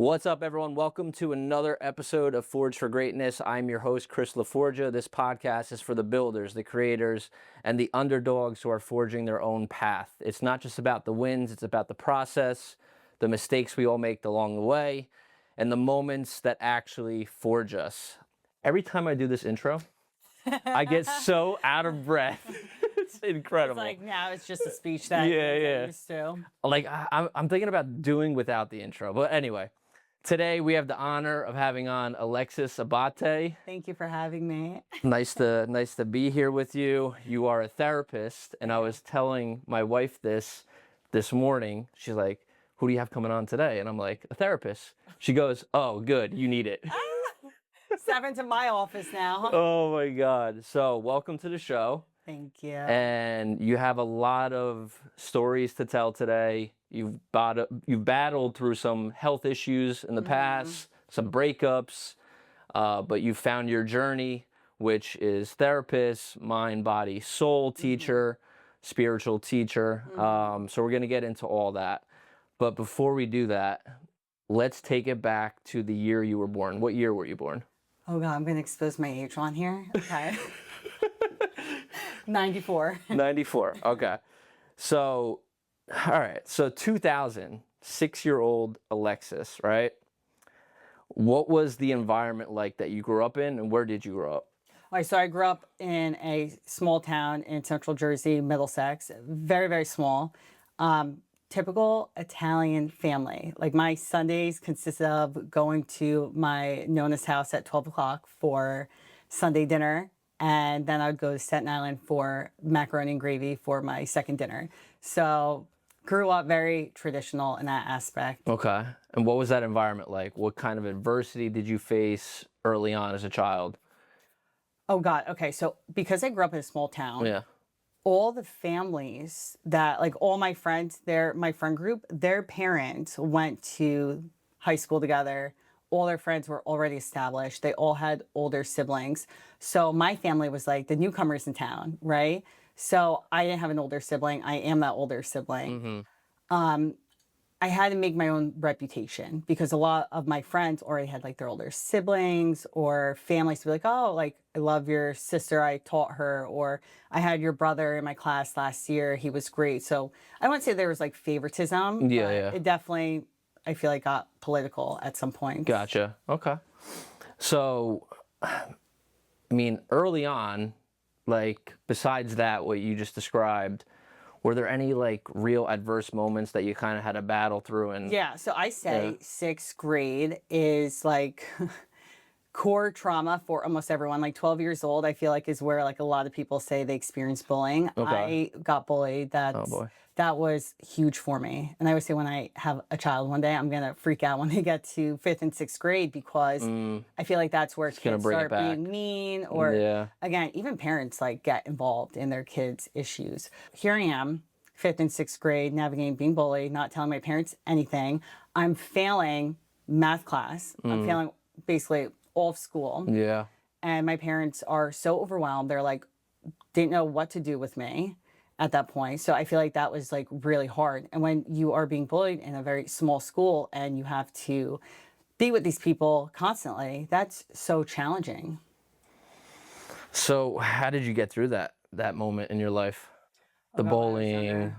What's up, everyone? Welcome to another episode of Forge for Greatness. I'm your host, Chris LaForgia. This podcast is for the builders, the creators, and the underdogs who are forging their own path. It's not just about the wins, it's about the process, the mistakes we all make along the way, and the moments that actually forge us. Every time I do this intro, I get so out of breath. It's incredible. It's like now it's just a speech that you're used to. Like I'm thinking about doing without the intro. But anyway, today we have the honor of having on Alexis Abate. Thank you for having me. Nice to be here with you. You are a therapist, and I was telling my wife this morning. She's like, "Who do you have coming on today?" And I'm like, "A therapist." She goes, "Oh, good, you need it." 7 to my office now. Oh my God. So welcome to the show. Thank you. And you have a lot of stories to tell today. You've battled through some health issues in the past, some breakups, but you found your journey, which is therapist, mind, body, soul teacher, spiritual teacher. So we're going to get into all that. But before we do that, let's take it back to the year you were born. What year were you born? Oh God, I'm going to expose my age on here. Okay. 94. 94. Okay. So, all right. So 2000, 6-year-old Alexis, right? What was the environment like that you grew up in, and where did you grow up? All right, so I grew up in a small town in central Jersey, Middlesex, very, very small. Typical Italian family. Like my Sundays consisted of going to my Nonna's house at 12 o'clock for Sunday dinner. And then I would go to Staten Island for macaroni and gravy for my second dinner. So grew up very traditional in that aspect. Okay. And what was that environment like? What kind of adversity did you face early on as a child? Oh God. Okay. So because I grew up in a small town, Yeah. all the families that, like all my friends, my friend group, their parents went to high school together. All their friends were already established. They all had older siblings. So my family was like the newcomers in town, right? So I didn't have an older sibling. I am that older sibling. I had to make my own reputation because a lot of my friends already had like their older siblings or families to be like, oh, like I love your sister. I taught her, or I had your brother in my class last year. He was great. So I wouldn't say there was like favoritism. Yeah, but yeah. it definitely, I feel like, got political at some point. Gotcha. Okay. So, I mean, early on, like besides that, what you just described, were there any like real adverse moments that you kind of had to battle through? And Yeah, so I say sixth grade is like core trauma for almost everyone. Like 12 years old, I feel like is where like a lot of people say they experience bullying. Okay. I got bullied. That was huge for me. And I always say when I have a child one day, I'm going to freak out when they get to 5th and 6th grade because I feel like that's where kids start being mean or again, even parents like get involved in their kids' issues. Here I am, 5th and 6th grade, navigating being bullied, not telling my parents anything. I'm failing math class. I'm failing basically all of school. Yeah. And my parents are so overwhelmed. They're like, didn't know what to do with me at that point. So I feel like that was like really hard. And when you are being bullied in a very small school and you have to be with these people constantly, that's so challenging. So how did you get through that moment in your life? The bullying.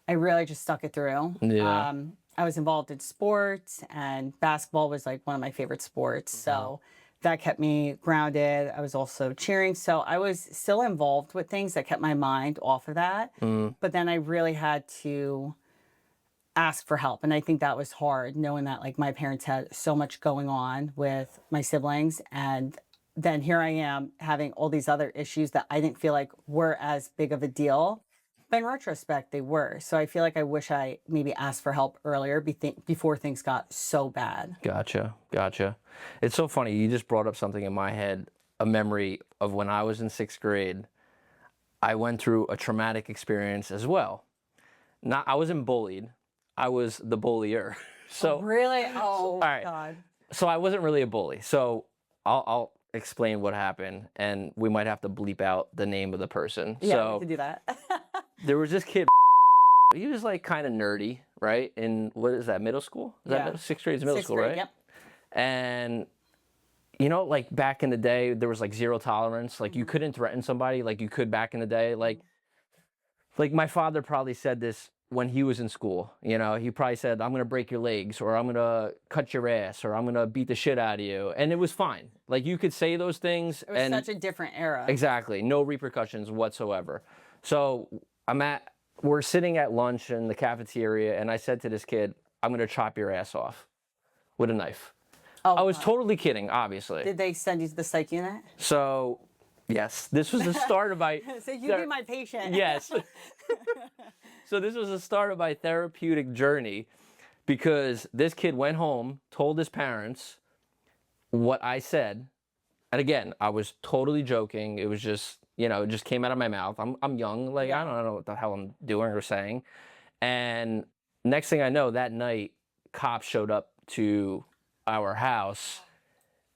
I really just stuck it through. Yeah. I was involved in sports, and basketball was like one of my favorite sports. So that kept me grounded. I was also cheering. So I was still involved with things that kept my mind off of that. But then I really had to ask for help. And I think that was hard, knowing that like my parents had so much going on with my siblings. And then here I am having all these other issues that I didn't feel like were as big of a deal. But in retrospect, they were. So I feel like I wish I maybe asked for help earlier before things got so bad. Gotcha. It's so funny. You just brought up something in my head, a memory of when I was in 6th grade. I went through a traumatic experience as well. I wasn't bullied. I was the bullier. So really? Oh, all right. God. So I wasn't really a bully. So I'll explain what happened, and we might have to bleep out the name of the person. Yeah, so we can do that. there was this kid he was like kind of nerdy, right? In what is that, middle school? Is that Yeah. sixth grade is middle Sixth school, grade, right? yep. And you know, like back in the day, there was like zero tolerance. Like you couldn't threaten somebody like you could back in the day. Like my father probably said this when he was in school. You know, he probably said, "I'm gonna break your legs," or "I'm gonna cut your ass," or "I'm gonna beat the shit out of you," and it was fine. Like you could say those things, It was and such a different era. exactly, no repercussions whatsoever. So we're sitting at lunch in the cafeteria, and I said to this kid, "I'm gonna chop your ass off with a knife." Oh, I was God. totally kidding, obviously. Did they send you to the psych unit? So, yes, this was the start of my. So you be my patient. Yes. So this was the start of my therapeutic journey, because this kid went home, told his parents what I said, and again, I was totally joking. It was just, you know, it just came out of my mouth. I'm young, like I don't know what the hell I'm doing or saying. And next thing I know, that night, cops showed up to our house,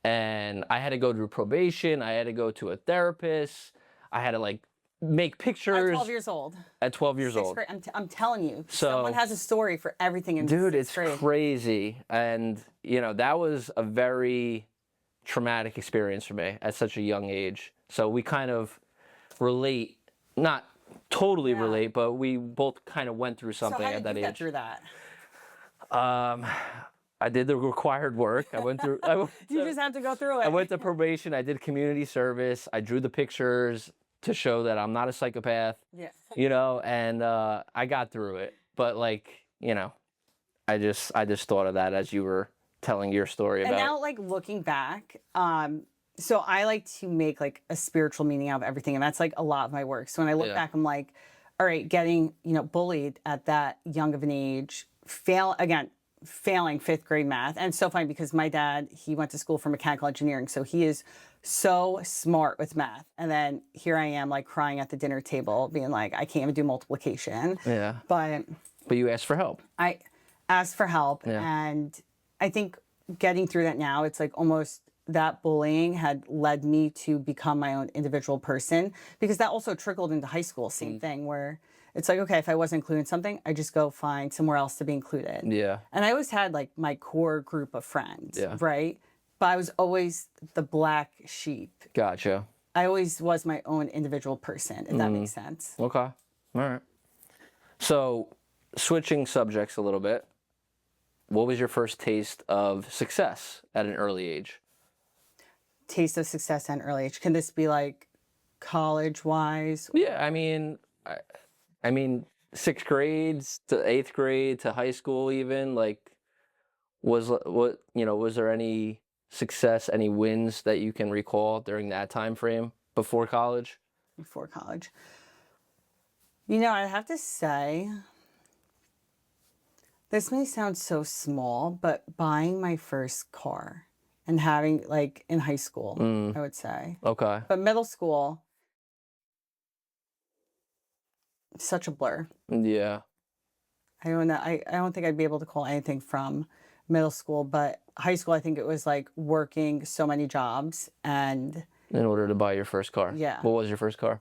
and I had to go to probation. I had to go to a therapist. I had to like make At pictures 12 years old. at 12 years Sixth old. grade. I'm telling you, So- someone has a story for everything in Dude, sixth it's grade. crazy. And, you know, that was a very traumatic experience for me at such a young age. So we kind of relate, not totally relate, but we both kind of went through So something how at did that you get age. through that? I did the required work. I went through. You just have to go through it. I went to probation. I did community service. I drew the pictures to show that I'm not a psychopath. Yeah. You know, and I got through it. But like, you know, I just thought of that as you were telling your story And about. now, like looking back, so I like to make like a spiritual meaning out of everything, and that's like a lot of my work. So when I look back, I'm like, all right, getting bullied at that young of an age, failing fifth grade math, and it's so funny because my dad, he went to school for mechanical engineering, so he is so smart with math, and then here I am like crying at the dinner table, being like, I can't even do multiplication. Yeah. But you asked for help. I asked for help, Yeah. and I think getting through that now, it's like almost that bullying had led me to become my own individual person, because that also trickled into high school. Same thing, where it's like, okay, if I wasn't included in something, I just go find somewhere else to be included. Yeah. And I always had like my core group of friends, Yeah. right? But I was always the black sheep. Gotcha. I always was my own individual person, if that makes sense. Okay. All right. So, switching subjects a little bit, what was your first taste of success at an early age? Taste of success at an early age. Can this be like college wise? Yeah, I mean, sixth grade to eighth grade to high school, even like, was there any success, any wins that you can recall during that time frame before college? Before college. I have to say, this may sound so small, but buying my first car and having, like, in high school, I would say. Okay. But middle school, such a blur. Yeah. I don't know. I don't think I'd be able to call anything from middle school, but high school, I think it was like working so many jobs and In order to buy your first car. Yeah. What was your first car?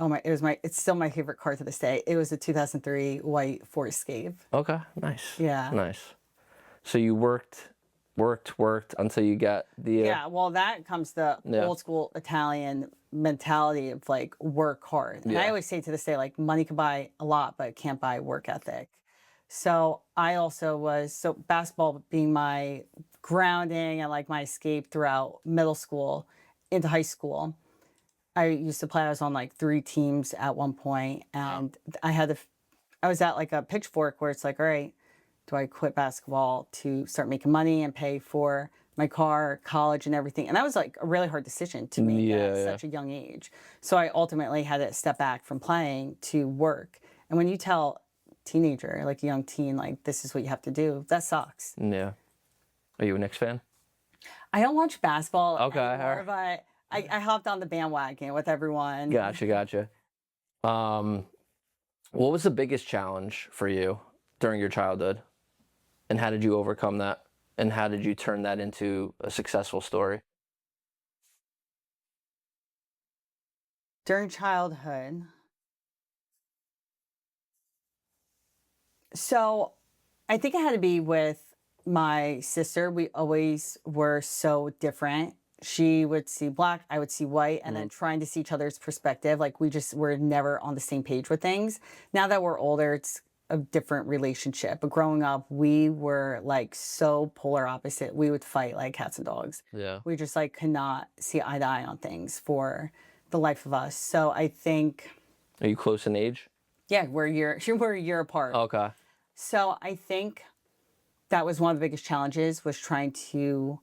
it's still my favorite car to this day. It was a 2003 white Ford Escape. Okay. Nice. Yeah. Nice. So you worked until you got the. Yeah, well, that comes the Yeah. old school Italian mentality of like work hard. And I Yeah. always say to this day, like money can buy a lot, but it can't buy work ethic. So I also so basketball being my grounding and like my escape throughout middle school into high school. I used to play, I was on like 3 teams at one point, and I was at like a pitchfork where it's like, all right, do I quit basketball to start making money and pay for my car, college, and everything? And that was like a really hard decision to make at such a young age. So I ultimately had to step back from playing to work. And when you tell a teenager, like a young teen, like this is what you have to do, that sucks. Yeah. Are you a Knicks fan? I don't watch basketball Okay, anymore, alright. but I hopped on the bandwagon with everyone. Gotcha. What was the biggest challenge for you during your childhood? And how did you overcome that? And how did you turn that into a successful story? During childhood, So I think it had to be with my sister. We always were so different. She would see black, I would see white, and then trying to see each other's perspective. Like we just were never on the same page with things. Now that we're older, it's a different relationship. But growing up, we were like so polar opposite. We would fight like cats and dogs. Yeah. We just like could not see eye to eye on things for the life of us. So I think, Are you close in age? yeah, we're a year apart. Okay. So I think that was one of the biggest challenges, was trying to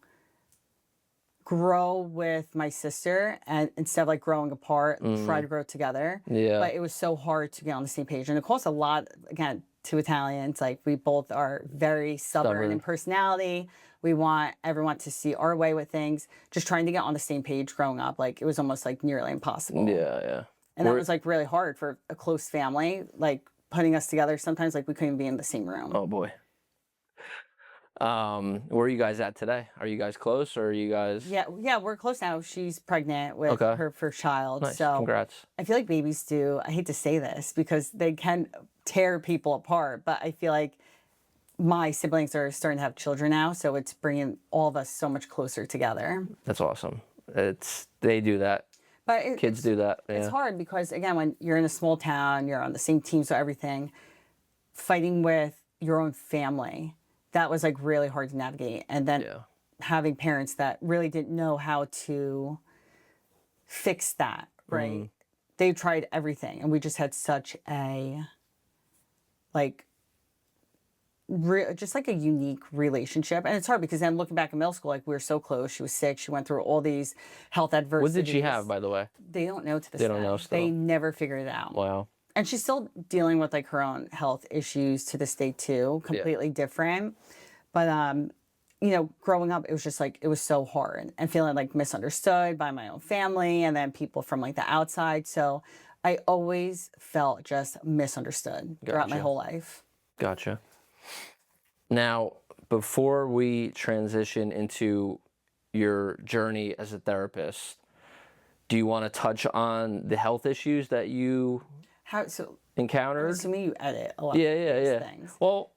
grow with my sister and instead of like growing apart, try to grow together. Yeah. But it was so hard to get on the same page. And it costs a lot, again, to Italians. Like we both are very stubborn in personality. We want everyone to see our way with things. Just trying to get on the same page growing up, like it was almost like nearly impossible. Yeah, yeah. And that was like really hard for a close family, like putting us together. Sometimes like we couldn't be in the same room. Oh boy. Where are you guys at today? Are you guys close, or are you guys? Yeah, we're close now. She's pregnant with Okay. her first child. Nice. So Congrats. I feel like babies do, I hate to say this because they can tear people apart, but I feel like my siblings are starting to have children now, so it's bringing all of us so much closer together. That's awesome. They do that. But Kids do that. Yeah. It's hard because, again, when you're in a small town, you're on the same team, so everything, fighting with your own family, that was like really hard to navigate. And then having parents that really didn't know how to fix that, right? They tried everything, and we just had such a, like, just like a unique relationship. And it's hard because then looking back in middle school, like we were so close. She was sick. She went through all these health adversities. What did she have, by the way? They don't know to this They day. don't know still. They never figured it out. Wow. And she's still dealing with like her own health issues to this day too, completely different. But you know, growing up, it was just like, it was so hard and feeling like misunderstood by my own family and then people from like the outside. So I always felt just misunderstood throughout my whole life. Gotcha. Now, before we transition into your journey as a therapist, do you want to touch on the health issues that you encountered? To me, you edit a lot Yeah, of these things. Well,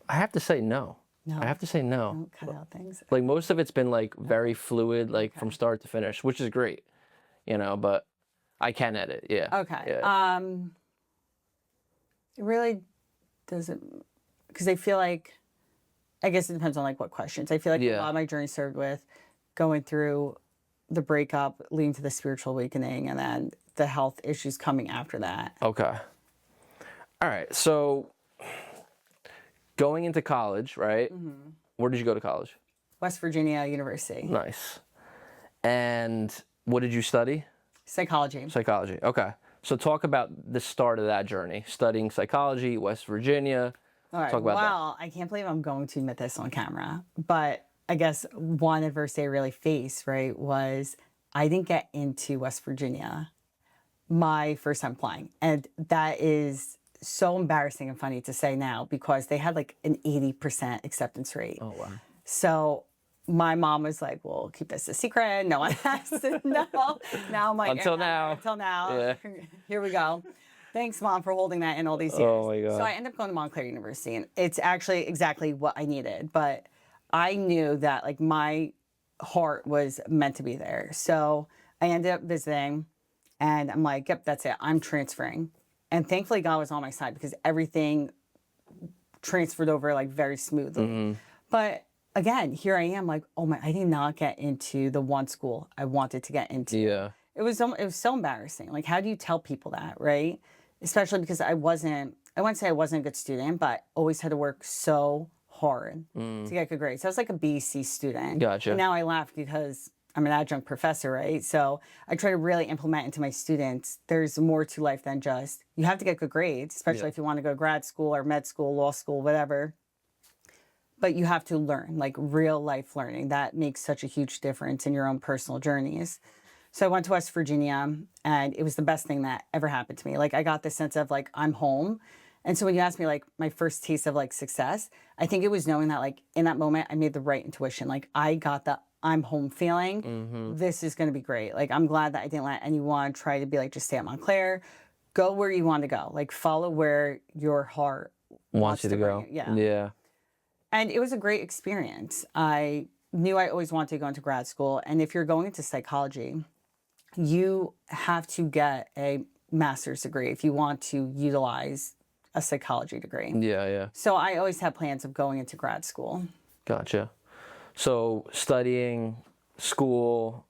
I have to say no. No. I have to say no. Don't cut out things. Like most of it's been like very fluid, like from start to finish, which is great, you know, but I can edit. Yeah. Okay. Yeah. It really doesn't, because I feel like, I guess it depends on like what questions. I feel like a lot of my journey started with going through the breakup, leading to the spiritual awakening, and then the health issues coming after that. Okay. All right. So going into college, right? Where did you go to college? West Virginia University. Nice. And what did you study? Psychology. Psychology. Okay. So talk about the start of that journey, studying psychology, West Virginia. All right. Talk about well, I can't believe I'm going to admit this on camera, but I guess one adversity I really faced, right, was I didn't get into West Virginia my first time applying. And that is so embarrassing and funny to say now because they had like an 80% acceptance rate. Oh, wow. So my mom was like, well, keep this a secret. No one has to know. Now I'm like, Until now. Until now. Yeah. Here we go. Thanks, Mom, for holding that in all these years. Oh, my God. So I ended up going to Montclair University, and it's actually exactly what I needed. But I knew that like my heart was meant to be there. So I ended up visiting, and I'm like, yep, that's it. I'm transferring. And thankfully, God was on my side because everything transferred over like very smoothly. But again, here I am like, oh my, I did not get into the one school I wanted to get into. Yeah. It was so embarrassing. Like, how do you tell people that, right? Especially because I wouldn't say I wasn't a good student, but I always had to work so hard to get good grades. I was like a B, C student. Gotcha. And now I laugh because I'm an adjunct professor, right? So I try to really implement into my students, there's more to life than just, you have to get good grades, especially if you want to go to grad school or med school, law school, whatever. But you have to learn, like real life learning. That makes such a huge difference in your own personal journeys. So I went to West Virginia, and it was the best thing that ever happened to me. Like, I got this sense of like, I'm home. And so when you ask me like my first taste of like success, I think it was knowing that like in that moment I made the right intuition. Like I got the I'm home feeling. This is going to be great. Like I'm glad that I didn't let anyone try to be like, just stay at Montclair. Go where you want to go. Like follow where your heart Wants you to bring go. you. Yeah. Yeah. And it was a great experience. I knew I always wanted to go into grad school. And if you're going into psychology, you have to get a master's degree if you want to utilize a psychology degree. Yeah, yeah. So I always had plans of going into grad school. Gotcha. So studying, school,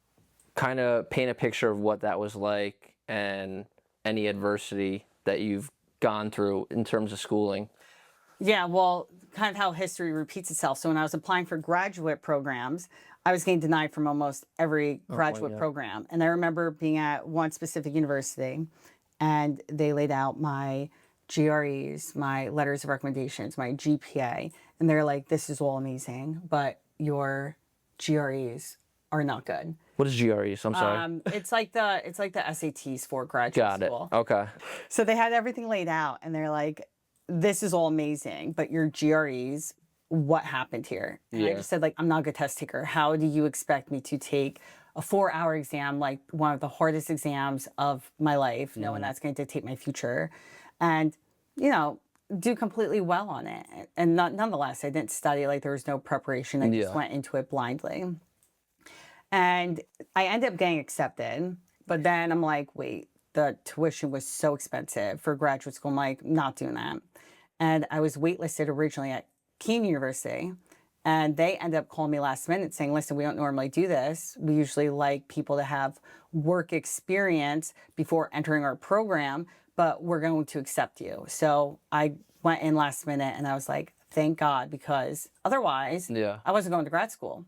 kind of paint a picture of what that was like and any adversity that you've gone through in terms of schooling. Yeah, well, kind of how history repeats itself. So when I was applying for graduate programs, I was getting denied from almost every graduate yeah. program. And I remember being at one specific university and they laid out my GREs, my letters of recommendations, my GPA. And they're like, this is all amazing, but your GREs are not good. What is GREs? I'm sorry. It's like the SATs for graduate Got it. school. Okay. So they had everything laid out and they're like, this is all amazing, but your GREs, what happened here? And I Yeah. just said, like, I'm not a good test taker. How do you expect me to take a 4-hour exam, like one of the hardest exams of my life, knowing that's going to dictate my future, and, you know, do completely well on it? And nonetheless, I didn't study, like there was no preparation. I just Yeah. went into it blindly. And I ended up getting accepted, but then I'm like, wait, the tuition was so expensive for graduate school. I'm like, not doing that. And I was waitlisted originally at Keene University. And they ended up calling me last minute saying, listen, we don't normally do this. We usually like people to have work experience before entering our program, but we're going to accept you. So I went in last minute and I was like, thank God, because otherwise Yeah. I wasn't going to grad school.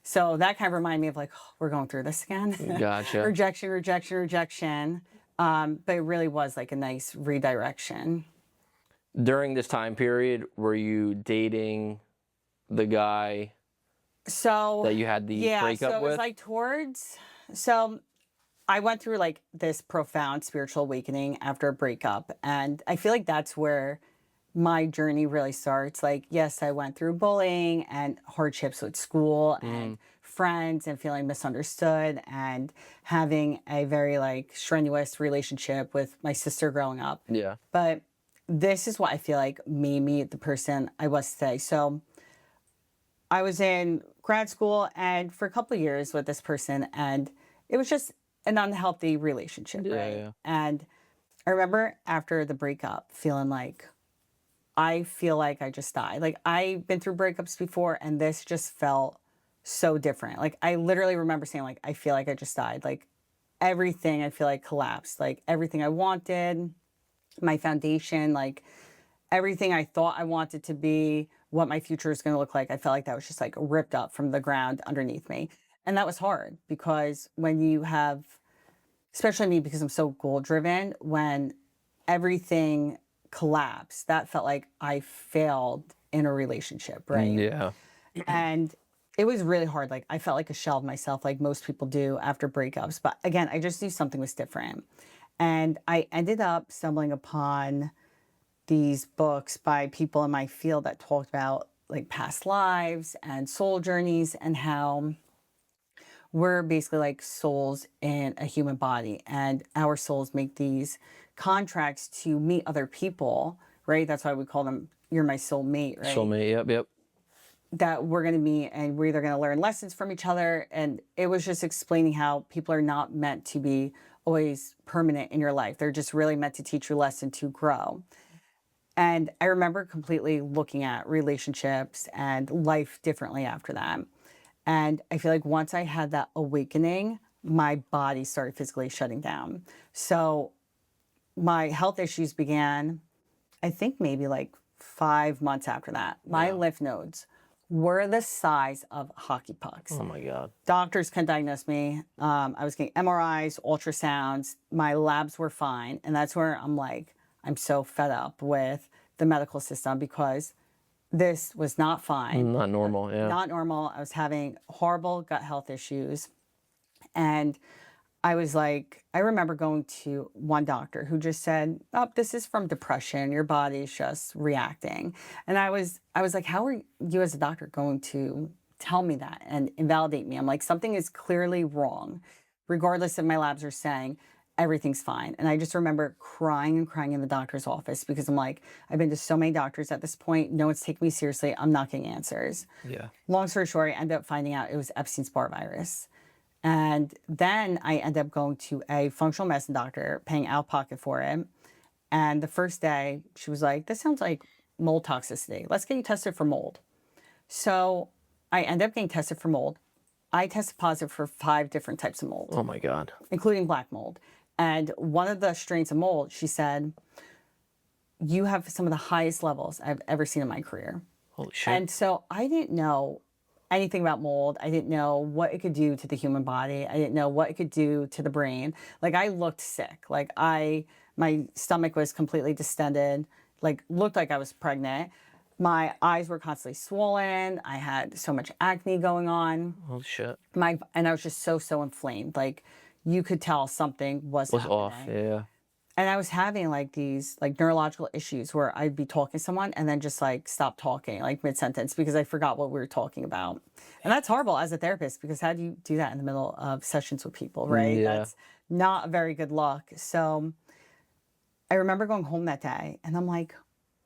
So that kind of reminded me of like, oh, we're going through this again. Gotcha. Rejection, rejection, rejection. But it really was like a nice redirection. During this time period, were you dating the guy So that you had the breakup so it with? was like so I went through like this profound spiritual awakening after a breakup. And I feel like that's where my journey really starts. Like, yes, I went through bullying and hardships with school and friends and feeling misunderstood and having a very like strenuous relationship with my sister growing up. Yeah. But this is what I feel like made me the person I was today. So I was in grad school and for a couple of years with this person, and it was just an unhealthy relationship, Yeah, right? yeah. And I remember after the breakup feeling like, I feel like I just died. Like I've been through breakups before and this just felt so different. Like I literally remember saying like, I feel like I just died. Like everything I feel like collapsed. Like everything I wanted, my foundation, like everything I thought I wanted to be, what my future is going to look like. I felt like that was just like ripped up from the ground underneath me. And that was hard because when you have, especially me because I'm so goal driven, when everything collapsed, that felt like I failed in a relationship, right? Yeah. And it was really hard. Like I felt like a shell of myself, like most people do after breakups. But again, I just knew something was different. And I ended up stumbling upon these books by people in my field that talked about like past lives and soul journeys and how we're basically like souls in a human body, and our souls make these contracts to meet other people, right? That's why we call them, you're my soulmate, right? Soulmate. Yep. Yep. That we're going to meet and we're either going to learn lessons from each other. And it was just explaining how people are not meant to be always permanent in your life. They're just really meant to teach you a lesson to grow. And I remember completely looking at relationships and life differently after that. And I feel like once I had that awakening, my body started physically shutting down. So my health issues began, I think maybe like 5 months after that. My lymph nodes were the size of hockey pucks. Oh my God. Doctors couldn't diagnose me. I was getting MRIs, ultrasounds. My labs were fine. And that's where I'm like, I'm so fed up with the medical system because this was not fine. Not normal. Yeah. Not normal. I was having horrible gut health issues. And I was like, I remember going to one doctor who just said, oh, this is from depression. Your body's just reacting. And I was like, how are you as a doctor going to tell me that and invalidate me? I'm like, something is clearly wrong, regardless of my labs are saying. everything's fine. And I just remember crying and crying in the doctor's office because I'm like, I've been to so many doctors at this point. No one's taking me seriously. I'm not getting answers. Yeah. Long story short, I ended up finding out it was Epstein-Barr virus. And then I ended up going to a functional medicine doctor, paying out of pocket for it. And the first day, she was like, this sounds like mold toxicity. Let's get you tested for mold. So I ended up getting tested for mold. I tested positive for 5 different types of mold, Oh my God. including black mold. And one of the strains of mold, she said, you have some of the highest levels I've ever seen in my career. Holy shit. And so I didn't know anything about mold. I didn't know what it could do to the human body. I didn't know what it could do to the brain. Like I looked sick. Like my stomach was completely distended, like looked like I was pregnant. My eyes were constantly swollen. I had so much acne going on. Holy shit. And I was just so inflamed. Like you could tell something was happening. Off. Yeah. And I was having like these like neurological issues where I'd be talking to someone and then just like stop talking like mid-sentence because I forgot what we were talking about. And that's horrible as a therapist because how do you do that in the middle of sessions with people, right? Yeah. That's not a very good look. So I remember going home that day and I'm like,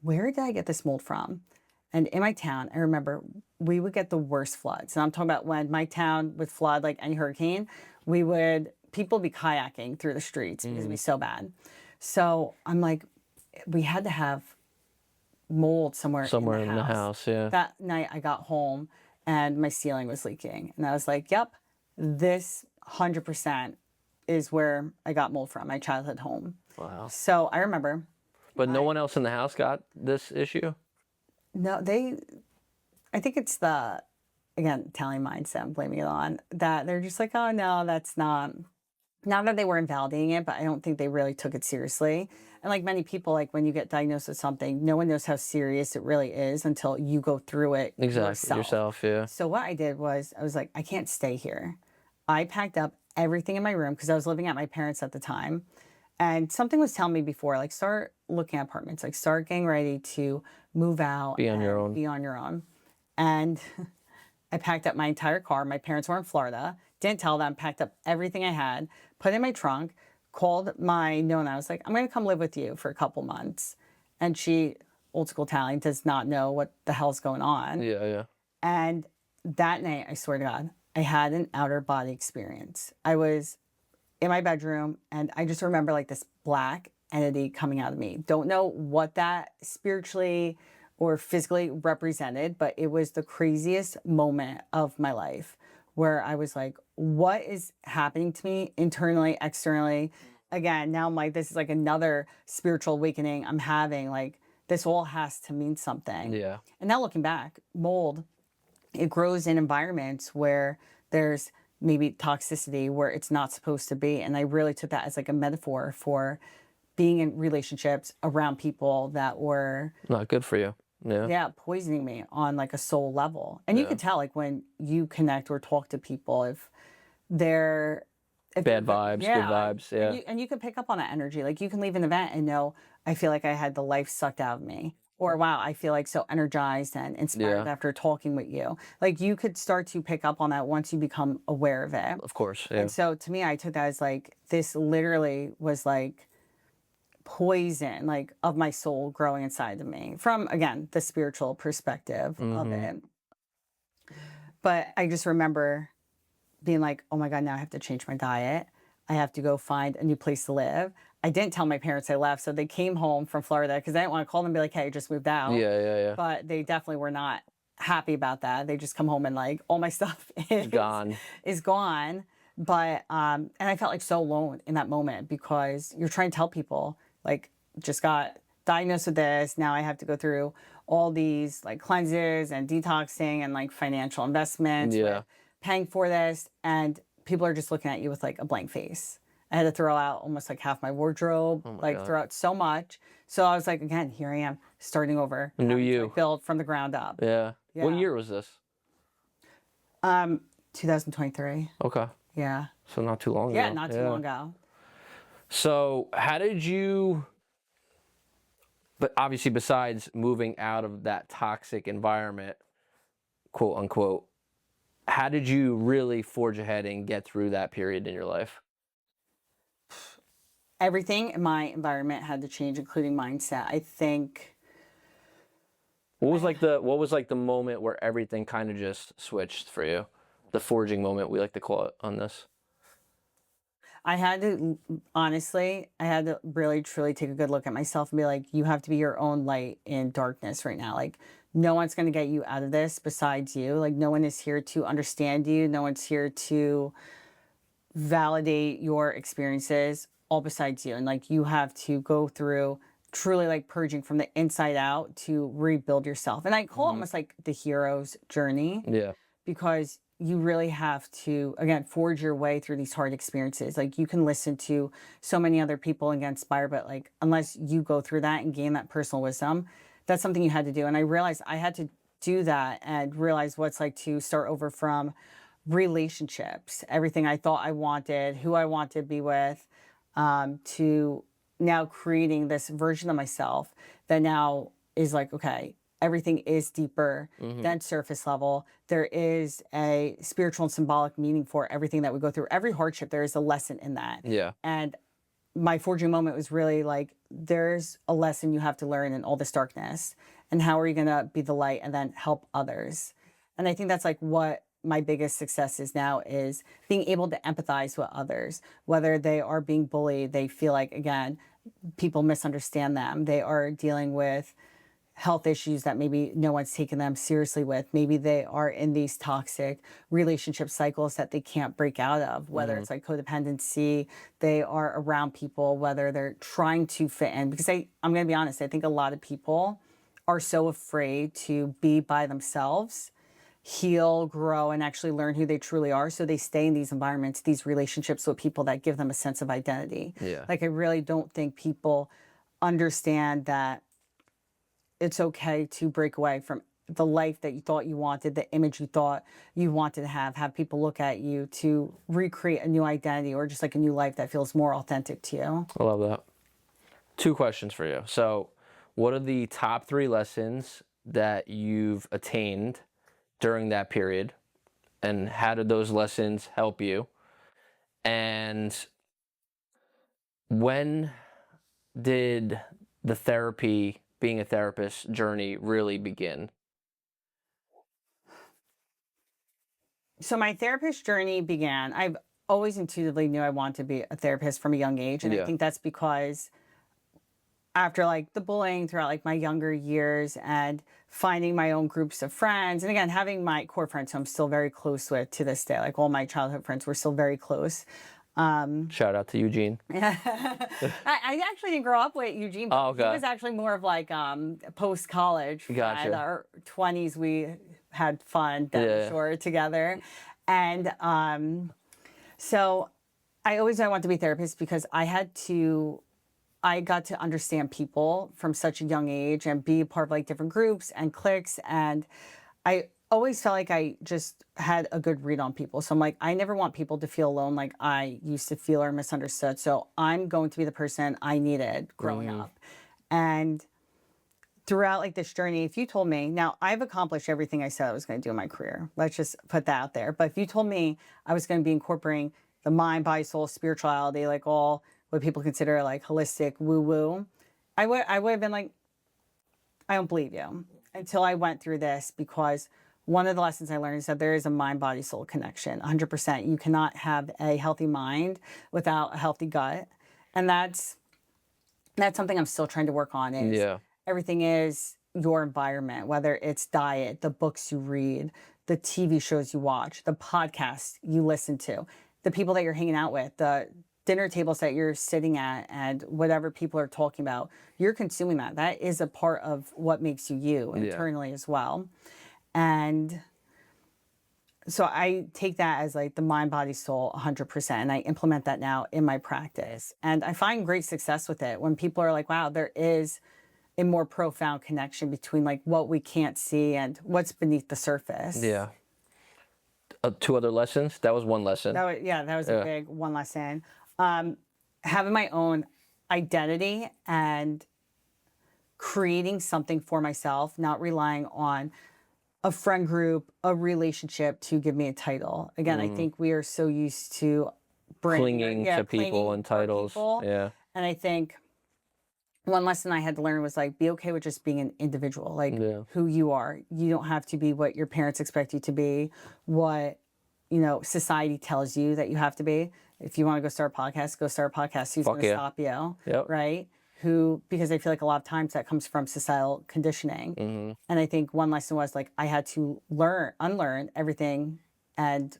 where did I get this mold from? And in my town, I remember we would get the worst floods. And I'm talking about when my town would flood like any hurricane, people would be kayaking through the streets because it'd be so bad. So I'm like, we had to have mold somewhere in the house. Yeah. That night I got home and my ceiling was leaking. And I was like, yep, this 100% is where I got mold from, my childhood home. Wow. So I remember. But no one else in the house got this issue? No, I think it's the, again, Italian mindset I'm blaming it on, that they're just like, oh no, that's not that they were invalidating it, but I don't think they really took it seriously. And like many people, like when you get diagnosed with something, no one knows how serious it really is until you go through it yourself. Yeah. So what I did was, I was like, I can't stay here. I packed up everything in my room because I was living at my parents' at the time. And something was telling me before, like start looking at apartments, like start getting ready to move out. Be on your own. And I packed up my entire car. My parents were in Florida. Didn't tell them, packed up everything I had, put it in my trunk, called my Nonna. I was like, I'm going to come live with you for a couple months. And she, old school Italian, does not know what the hell's going on. Yeah, yeah. And that night, I swear to God, I had an outer body experience. I was in my bedroom and I just remember like this black entity coming out of me. Don't know what that spiritually or physically represented, but it was the craziest moment of my life where I was like, what is happening to me internally, externally? Again, now I'm like, this is like another spiritual awakening I'm having. Like, this all has to mean something. Yeah. And now looking back, mold, it grows in environments where there's maybe toxicity where it's not supposed to be. And I really took that as like a metaphor for being in relationships around people that were not good for you. Yeah. Poisoning me on like a soul level. And you could tell like when you connect or talk to people if they're bad vibes, good vibes. Yeah. And you can pick up on that energy. Like you can leave an event and know, I feel like I had the life sucked out of me. Or wow, I feel like so energized and inspired after talking with you. Like you could start to pick up on that once you become aware of it. Of course. Yeah. And so to me, I took that as like, this literally was like poison, like of my soul growing inside of me from, again, the spiritual perspective of it. But I just remember being like, oh my God, now I have to change my diet. I have to go find a new place to live. I didn't tell my parents I left, so they came home from Florida because I didn't want to call them and be like, hey, I just moved out. Yeah. But they definitely were not happy about that. They just come home and like, all my stuff is gone. But, and I felt like so alone in that moment because you're trying to tell people, like, just got diagnosed with this. Now I have to go through all these like cleanses and detoxing and like financial investments. Yeah. Paying for this. And people are just looking at you with like a blank face. I had to throw out almost like half my wardrobe, throw out so much. So I was like, again, here I am starting over. New you. Like, build from the ground up. Yeah. What year was this? 2023. Okay. Yeah. So not too long ago. Yeah, not too long ago. So how did you, but obviously besides moving out of that toxic environment, quote unquote, how did you really forge ahead and get through that period in your life? everything in my environment had to change, including mindset. I think What was like the moment where everything kind of just switched for you? The forging moment, we like to call it on this. I had to, honestly, I had to really truly take a good look at myself and be like, you have to be your own light in darkness right now. Like, no one's going to get you out of this besides you. Like, no one is here to understand you. No one's here to validate your experiences, all besides you. And like, you have to go through truly like purging from the inside out to rebuild yourself. And I call it almost like the hero's journey. Yeah. Because you really have to, again, forge your way through these hard experiences. Like, you can listen to so many other people and get inspired, but like, unless you go through that and gain that personal wisdom, that's something you had to do. And I realized I had to do that and realize what it's like to start over from relationships, everything I thought I wanted, who I want to be with, to now creating this version of myself that now is like, okay, everything is deeper than surface level. There is a spiritual and symbolic meaning for everything that we go through. Every hardship, there is a lesson in that. Yeah. And my forging moment was really like, there's a lesson you have to learn in all this darkness. And how are you going to be the light and then help others? And I think that's like what my biggest success is now, is being able to empathize with others, whether they are being bullied, they feel like, again, people misunderstand them. They are dealing with health issues that maybe no one's taken them seriously with. Maybe they are in these toxic relationship cycles that they can't break out of, whether it's like codependency, they are around people, whether they're trying to fit in. Because I'm going to be honest, I think a lot of people are so afraid to be by themselves, heal, grow, and actually learn who they truly are. So they stay in these environments, these relationships with people that give them a sense of identity. Yeah. Like, I really don't think people understand that it's okay to break away from the life that you thought you wanted, the image you thought you wanted to have people look at you to recreate a new identity or just like a new life that feels more authentic to you. I love that. 2 questions for you. So, what are the top 3 lessons that you've attained during that period? And how did those lessons help you? And when did the therapy, being a therapist journey really begin? So my therapist journey began, I've always intuitively knew I wanted to be a therapist from a young age. And I Yeah. think that's because after like the bullying throughout like my younger years and finding my own groups of friends, and again, having my core friends who I'm still very close with to this day, like all my childhood friends were still very close. Shout out to Eugene. I actually didn't grow up with Eugene. Oh, okay. He was actually more of like post-college. Gotcha. In our 20s, we had fun down the Yeah. shore together. And so I always knew I wanted to be a therapist because I got to understand people from such a young age and be part of like different groups and cliques. And I always felt like I just had a good read on people. So I'm like, I never want people to feel alone like I used to feel or misunderstood. So I'm going to be the person I needed growing up. And throughout like this journey, if you told me, now I've accomplished everything I said I was going to do in my career. Let's just put that out there. But if you told me I was going to be incorporating the mind, body, soul, spirituality, like all what people consider like holistic woo woo, I would have been like, I don't believe you, until I went through this, because one of the lessons I learned is that there is a mind, body, soul connection, 100%. You cannot have a healthy mind without a healthy gut. And that's something I'm still trying to work on, is Yeah. everything is your environment, whether it's diet, the books you read, the TV shows you watch, the podcasts you listen to, the people that you're hanging out with, the dinner tables that you're sitting at, and whatever people are talking about, you're consuming that. That is a part of what makes you internally as well. And so I take that as like the mind, body, soul, 100%. And I implement that now in my practice. And I find great success with it when people are like, wow, there is a more profound connection between like what we can't see and what's beneath the surface. Yeah. 2 other lessons? That was 1 lesson. That was a big one lesson. Having my own identity and creating something for myself, not relying on a friend group, a relationship to give me a title. Again, I think we are so used to Clinging to people and titles. Yeah. And I think one lesson I had to learn was like, be okay with just being an individual, like who you are. You don't have to be what your parents expect you to be, what, society tells you that you have to be. If you want to go start a podcast, go start a podcast. Who's going to stop you? Right? Because I feel like a lot of times that comes from societal conditioning. And I think one lesson was like, I had to unlearn everything and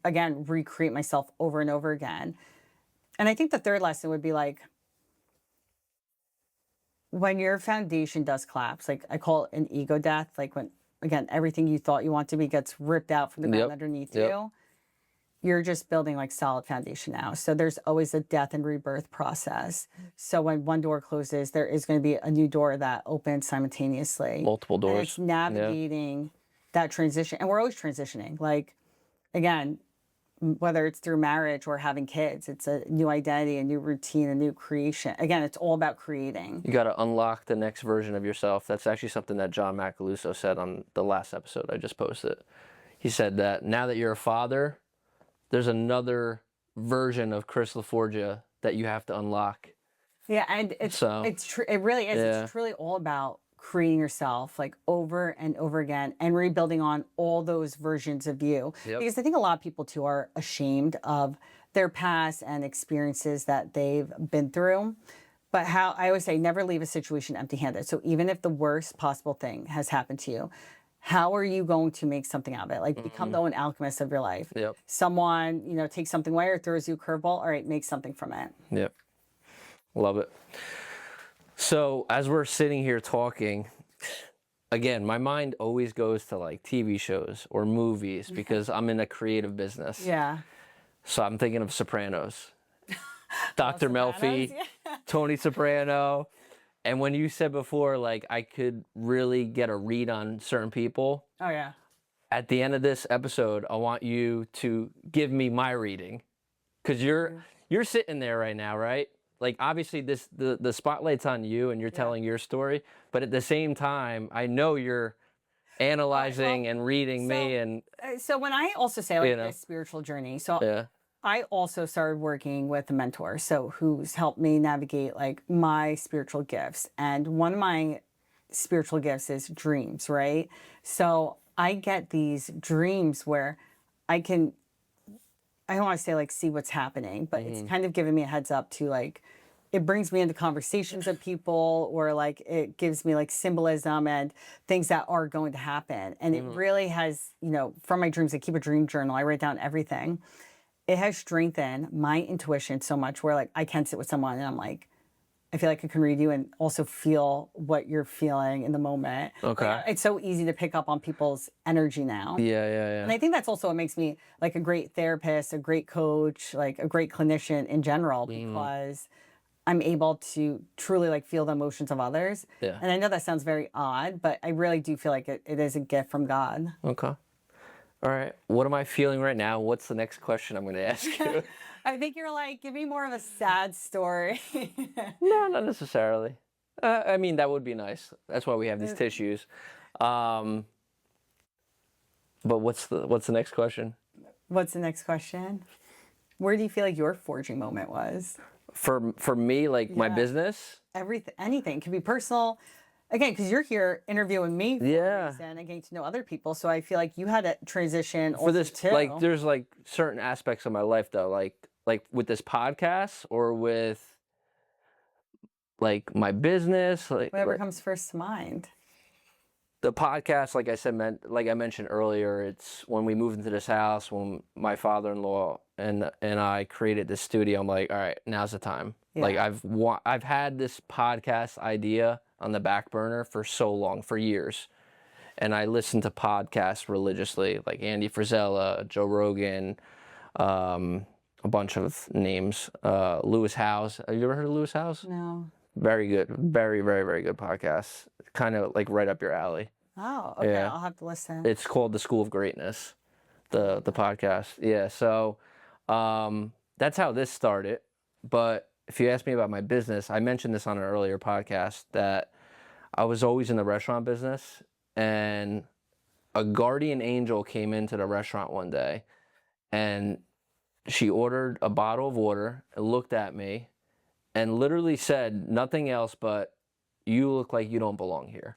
again, recreate myself over and over again. And I think the third lesson would be like, when your foundation does collapse, like I call it an ego death, like when, again, everything you thought you want to be gets ripped out from the ground underneath you, you're just building like solid foundation now. So there's always a death and rebirth process. So when one door closes, there is going to be a new door that opens simultaneously. Multiple doors. And it's navigating that transition. And we're always transitioning. Like, again, whether it's through marriage or having kids, it's a new identity, a new routine, a new creation. Again, it's all about creating. You got to unlock the next version of yourself. That's actually something that John Macaluso said on the last episode I just posted. He said that now that you're a father, there's another version of Chris LaForgia that you have to unlock. Yeah, and it really is. Yeah. It's truly all about creating yourself like over and over again and rebuilding on all those versions of you. Because I think a lot of people too are ashamed of their past and experiences that they've been through. But how I always say, never leave a situation empty-handed. So even if the worst possible thing has happened to you, how are you going to make something out of it? Like become the own alchemist of your life. Someone, takes something away or throws you a curveball. All right, make something from it. Love it. So as we're sitting here talking, again, my mind always goes to like TV shows or movies because I'm in a creative business. So I'm thinking of Sopranos. Dr. Melfi, Tony Soprano. And when you said before, like, I could really get a read on certain people. At the end of this episode, I want you to give me my reading. Because you're sitting there right now, right? Like, obviously, the spotlight's on you and you're telling your story. But at the same time, I know you're analyzing and reading me. And so when I also say, like, a spiritual journey, I also started working with a mentor, who's helped me navigate like my spiritual gifts. And one of my spiritual gifts is dreams, right? So I get these dreams where I don't want to say like see what's happening, but it's kind of giving me a heads up to like, it brings me into conversations with people, or like it gives me like symbolism and things that are going to happen. And it really has, from my dreams, I keep a dream journal. I write down everything. It has strengthened my intuition so much where like I can sit with someone and I'm like, I feel like I can read you and also feel what you're feeling in the moment. Like, it's so easy to pick up on people's energy now. And I think that's also what makes me like a great therapist, a great coach, like a great clinician in general, because I'm able to truly like feel the emotions of others. And I know that sounds very odd, but I really do feel like it is a gift from God. All right. What am I feeling right now? What's the next question I'm going to ask you? I think you're like, give me more of a sad story. No, not necessarily. I mean, that would be nice. That's why we have these tissues. But what's the next question? What's the next question? Where do you feel like your forging moment was? For me, like my business? Everything, anything. It could be personal. Again, because you're here interviewing me for a reason and getting to know other people. So I feel like you had a transition for this too. Like there's like certain aspects of my life though, like with this podcast or with like my business, like whatever comes first to mind. The podcast, like I said, like I mentioned earlier, it's when we moved into this house, when my father-in-law and I created this studio. I'm like, all right, now's the time. Like I've had this podcast idea on the back burner for so long, for years. And I listened to podcasts religiously, like Andy Frisella, Joe Rogan, a bunch of names. Lewis Howes. Have you ever heard of Lewis Howes? No. Very good. Very, very, very good podcast. Kind of like right up your alley. Oh, okay. Yeah. I'll have to listen. It's called The School of Greatness, the podcast. Yeah, so that's how this started. But if you ask me about my business, I mentioned this on an earlier podcast that I was always in the restaurant business, and a guardian angel came into the restaurant one day, and she ordered a bottle of water and looked at me, and literally said nothing else but, "You look like you don't belong here."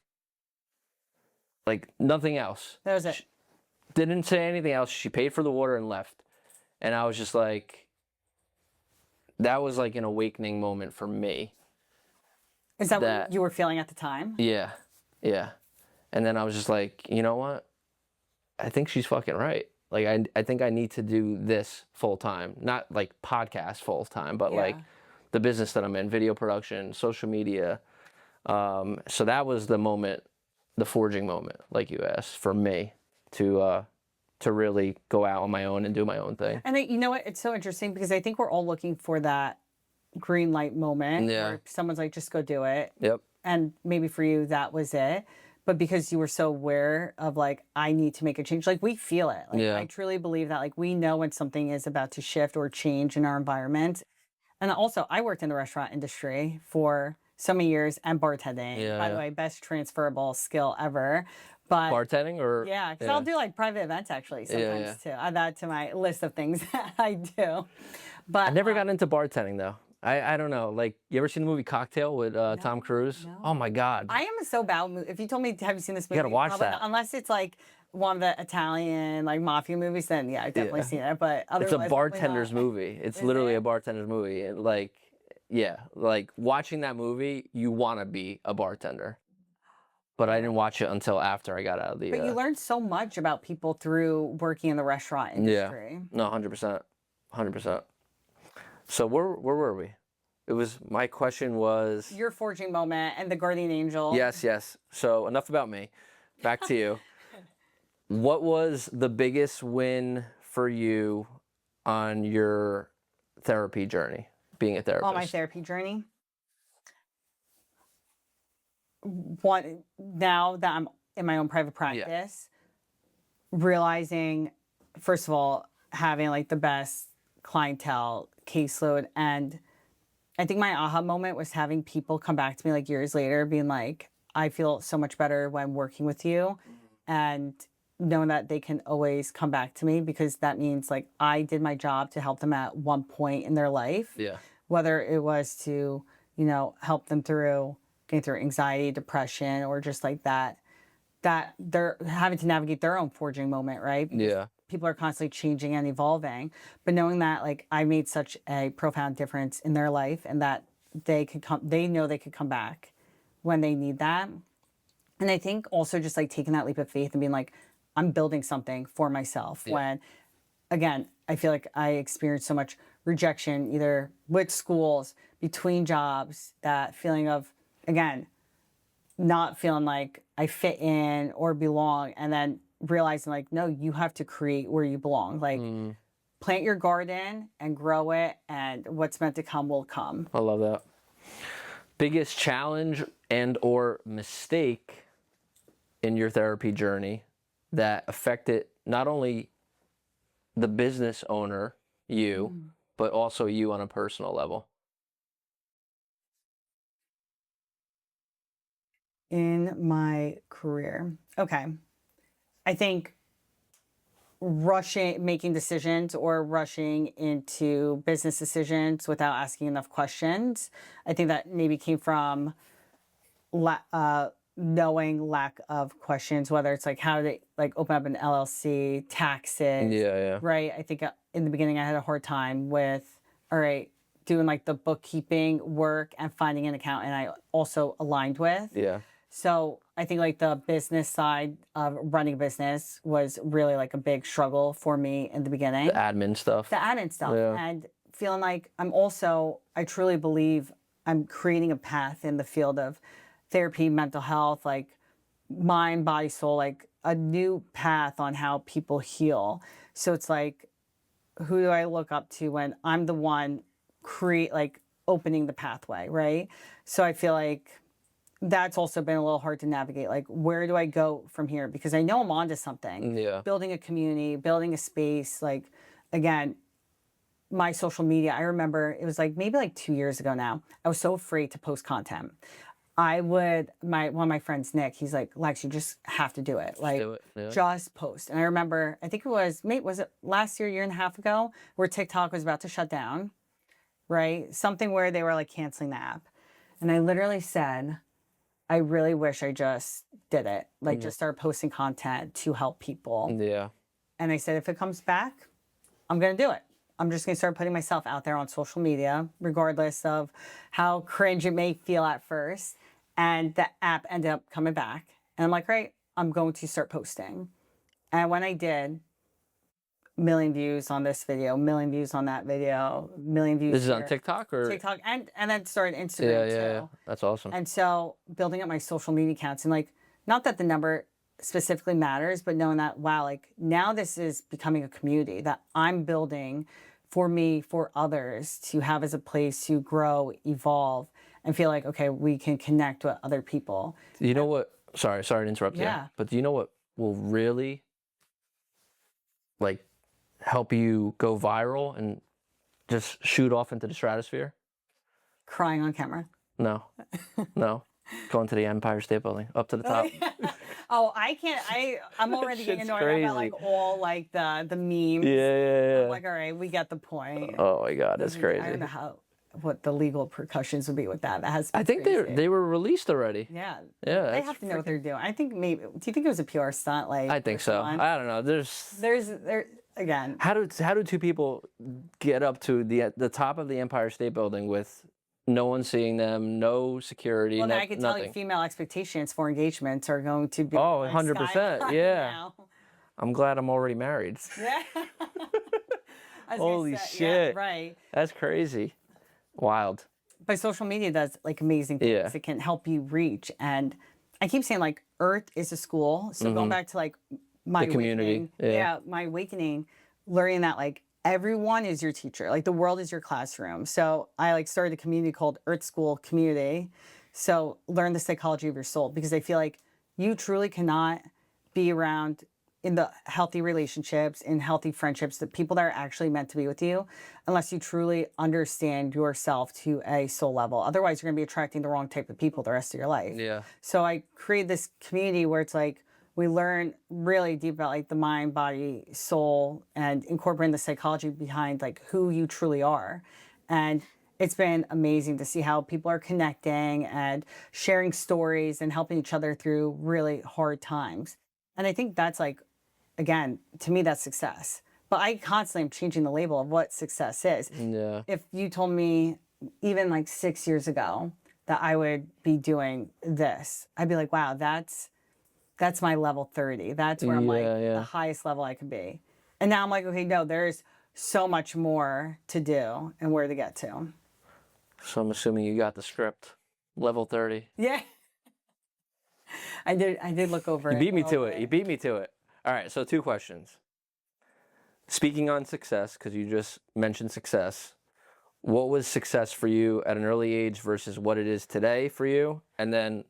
Like nothing else. That was it. Didn't say anything else. She paid for the water and left. And I was just like, that was like an awakening moment for me. Is that what you were feeling at the time? Yeah. Yeah. And then I was just like, you know what? I think she's fucking right. Like, I think I need to do this full time. Not like podcast full time, but like the business that I'm in, video production, social media. So that was the moment, the forging moment, like you asked, for me to really go out on my own and do my own thing. And you know what? It's so interesting because I think we're all looking for that green light moment where someone's like, just go do it. Yep. And maybe for you, that was it. But because you were so aware of like, I need to make a change, like we feel it. Like, I truly believe that like we know when something is about to shift or change in our environment. And also, I worked in the restaurant industry for so many years and bartending. By the way, best transferable skill ever. But bartending or because I'll do like private events actually sometimes too. Add that to my list of things that I do. But I never got into bartending though. I don't know. Like, you ever seen the movie Cocktail with Tom Cruise? No. Oh my God. I am so bad. If you told me, have you seen this movie? You gotta watch that. Unless it's like one of the Italian like mafia movies, then yeah, I've definitely seen it. But it's a bartender's movie. It's literally a bartender's movie. And like, yeah, like watching that movie, you want to be a bartender. But I didn't watch it until after I got out of the. But you learned so much about people through working in the restaurant industry. Yeah. No, 100%, 100%. So where were we? It was, my question was your forging moment and the guardian angel. Yes. So enough about me. Back to you. What was the biggest win for you on your therapy journey, being a therapist? On my therapy journey? Now that I'm in my own private practice, realizing, first of all, having like the best clientele caseload. And I think my aha moment was having people come back to me like years later being like, I feel so much better when working with you, and knowing that they can always come back to me because that means like I did my job to help them at one point in their life. Whether it was to, help them through getting through anxiety, depression, or just like that they're having to navigate their own forging moment, right? Because people are constantly changing and evolving, but knowing that like I made such a profound difference in their life and that they know they could come back when they need that. And I think also just like taking that leap of faith and being like, I'm building something for myself. When, again, I feel like I experienced so much rejection, either with schools, between jobs, that feeling of, again, not feeling like I fit in or belong, and then realizing like, no, you have to create where you belong. Like plant your garden and grow it, and what's meant to come will come. I love that. Biggest challenge and or mistake in your therapy journey that affected not only the business owner, you, but also you on a personal level? In my career. Okay. I think making decisions or rushing into business decisions without asking enough questions. I think that maybe came from knowing lack of questions, whether it's like how to like open up an LLC, taxes. Right. I think in the beginning I had a hard time with, all right, doing like the bookkeeping work and finding an accountant I also aligned with. So I think like the business side of running a business was really like a big struggle for me in the beginning. The admin stuff. And feeling like I truly believe I'm creating a path in the field of therapy, mental health, like mind, body, soul, like a new path on how people heal. So it's like, who do I look up to when I'm the one opening the pathway, right? So I feel like that's also been a little hard to navigate. Like, where do I go from here? Because I know I'm onto something. Building a community, building a space. Like, again, my social media, I remember it was like maybe like 2 years ago now. I was so afraid to post content. One of my friends, Nick, he's like, Lex, you just have to do it. Like, just post. And I remember, I think it was it last year and a half ago, where TikTok was about to shut down. right? Something where they were like canceling the app. And I literally said, I really wish I just did it. Like just start posting content to help people. Yeah. And I said, if it comes back, I'm going to do it. I'm just going to start putting myself out there on social media, regardless of how cringe it may feel at first. And the app ended up coming back. And I'm like, right, I'm going to start posting. And when I did, million views on this video, million views on that video, million views. This is on here. TikTok or TikTok, and then started Instagram too. Yeah. That's awesome. And so building up my social media accounts, and like, not that the number specifically matters, but knowing that, wow, like now this is becoming a community that I'm building for me, for others to have as a place to grow, evolve, and feel like, okay, we can connect with other people. You know what? Sorry to interrupt Yeah. you. But do you know what will really like help you go viral and just shoot off into the stratosphere? Crying on camera. No. Going to the Empire State Building, up to the top. Oh, I can't. I'm already getting Shit's annoyed about crazy. like all like the memes. Yeah. I'm like, all right, we get the point. Oh my God, that's I crazy. don't know what the legal repercussions would be with that. That has. I think they were released already. Yeah. Yeah, They that's have to know what they're doing. I think maybe. Do you think it was a PR stunt? Like. I think so. one? I don't know. There again. How do two people get up to the top of the Empire State Building with no one seeing them, no security, Well, no, then I can tell nothing? you, female expectations for engagements are going to be. Oh, like 100%, sky high yeah. now. I'm glad I'm already married. Yeah. I was gonna Holy say, shit. Yeah, right. That's crazy. Wild. But social media does like amazing things. Yeah. It can help you reach. And I keep saying like Earth is a school. So going back to like my The community, awakening, yeah. my awakening, learning that like everyone is your teacher. Like the world is your classroom. So I like started a community called Earth School Community. So learn the psychology of your soul, because I feel like you truly cannot be around in the healthy relationships, in healthy friendships, the people that are actually meant to be with you, unless you truly understand yourself to a soul level. Otherwise, you're going to be attracting the wrong type of people the rest of your life. Yeah. So I created this community where it's like we learn really deep about like the mind, body, soul, and incorporating the psychology behind like who you truly are. And it's been amazing to see how people are connecting and sharing stories and helping each other through really hard times. And I think that's like, again, to me, that's success. But I constantly am changing the label of what success is. Yeah. If you told me even like 6 years ago that I would be doing this, I'd be like, wow, that's my level 30. That's where I'm like Yeah. the highest level I could be. And now I'm like, okay, no, there's so much more to do and where to get to. So I'm assuming you got the script. Level 30. Yeah. I did look over it. You beat me a to little it. bit. You beat me to it. All right, so 2 questions. Speaking on success, because you just mentioned success, what was success for you at an early age versus what it is today for you? And then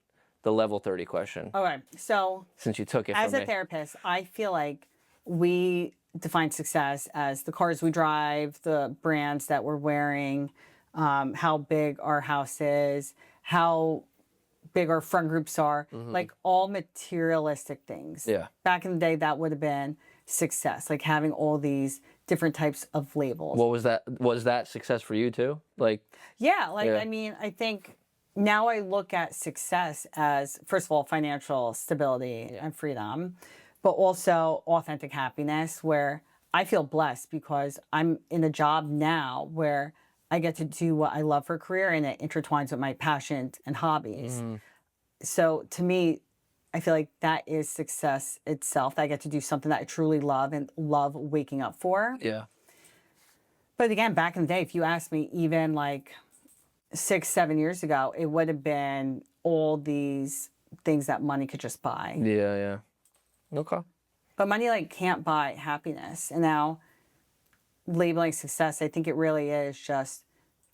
the level 30 question, Okay, so since you took it as from a me. therapist, I feel like we define success as the cars we drive, the brands that we're wearing, how big our house is, how big our friend groups are, like all materialistic things. Yeah. Back in the day, that would have been success, like having all these different types of labels. What was that? Was that success for you too? Like, Yeah, like Yeah. I mean, I think now I look at success as, first of all, financial stability and freedom, but also authentic happiness, where I feel blessed because I'm in a job now where I get to do what I love for a career, and it intertwines with my passions and hobbies. So to me, I feel like that is success itself. That I get to do something that I truly love and love waking up for. yeah. But again, back in the day, if you asked me even like 6, 7 years ago, it would have been all these things that money could just buy. Yeah. Okay. But money like can't buy happiness. And now labeling success, I think it really is just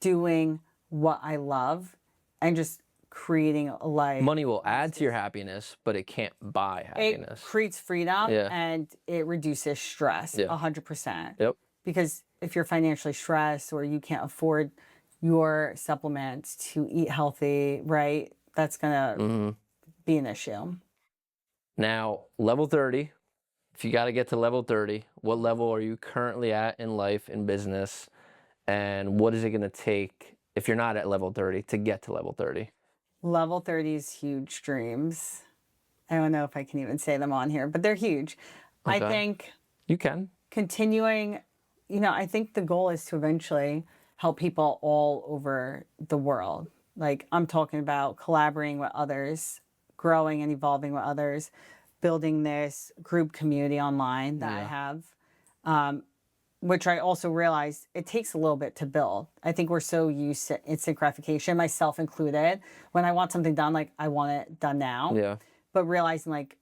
doing what I love and just creating a life. Money will add to your happiness, but it can't buy It happiness. creates freedom Yeah. and it reduces stress Yeah. 100%. Yep. Because if you're financially stressed or you can't afford your supplements to eat healthy, right? That's going to be an issue. Now, level 30, if you got to get to level 30, what level are you currently at in life, in business? And what is it going to take if you're not at level 30 to get to level 30? Level 30 is huge dreams. I don't know if I can even say them on here, but they're huge. I Okay. think You can. continuing, I think the goal is to eventually help people all over the world. Like I'm talking about collaborating with others, growing and evolving with others, building this group community online that I have, which I also realized it takes a little bit to build. I think we're so used to instant gratification, myself included. When I want something done, like I want it done now. Yeah. But realizing like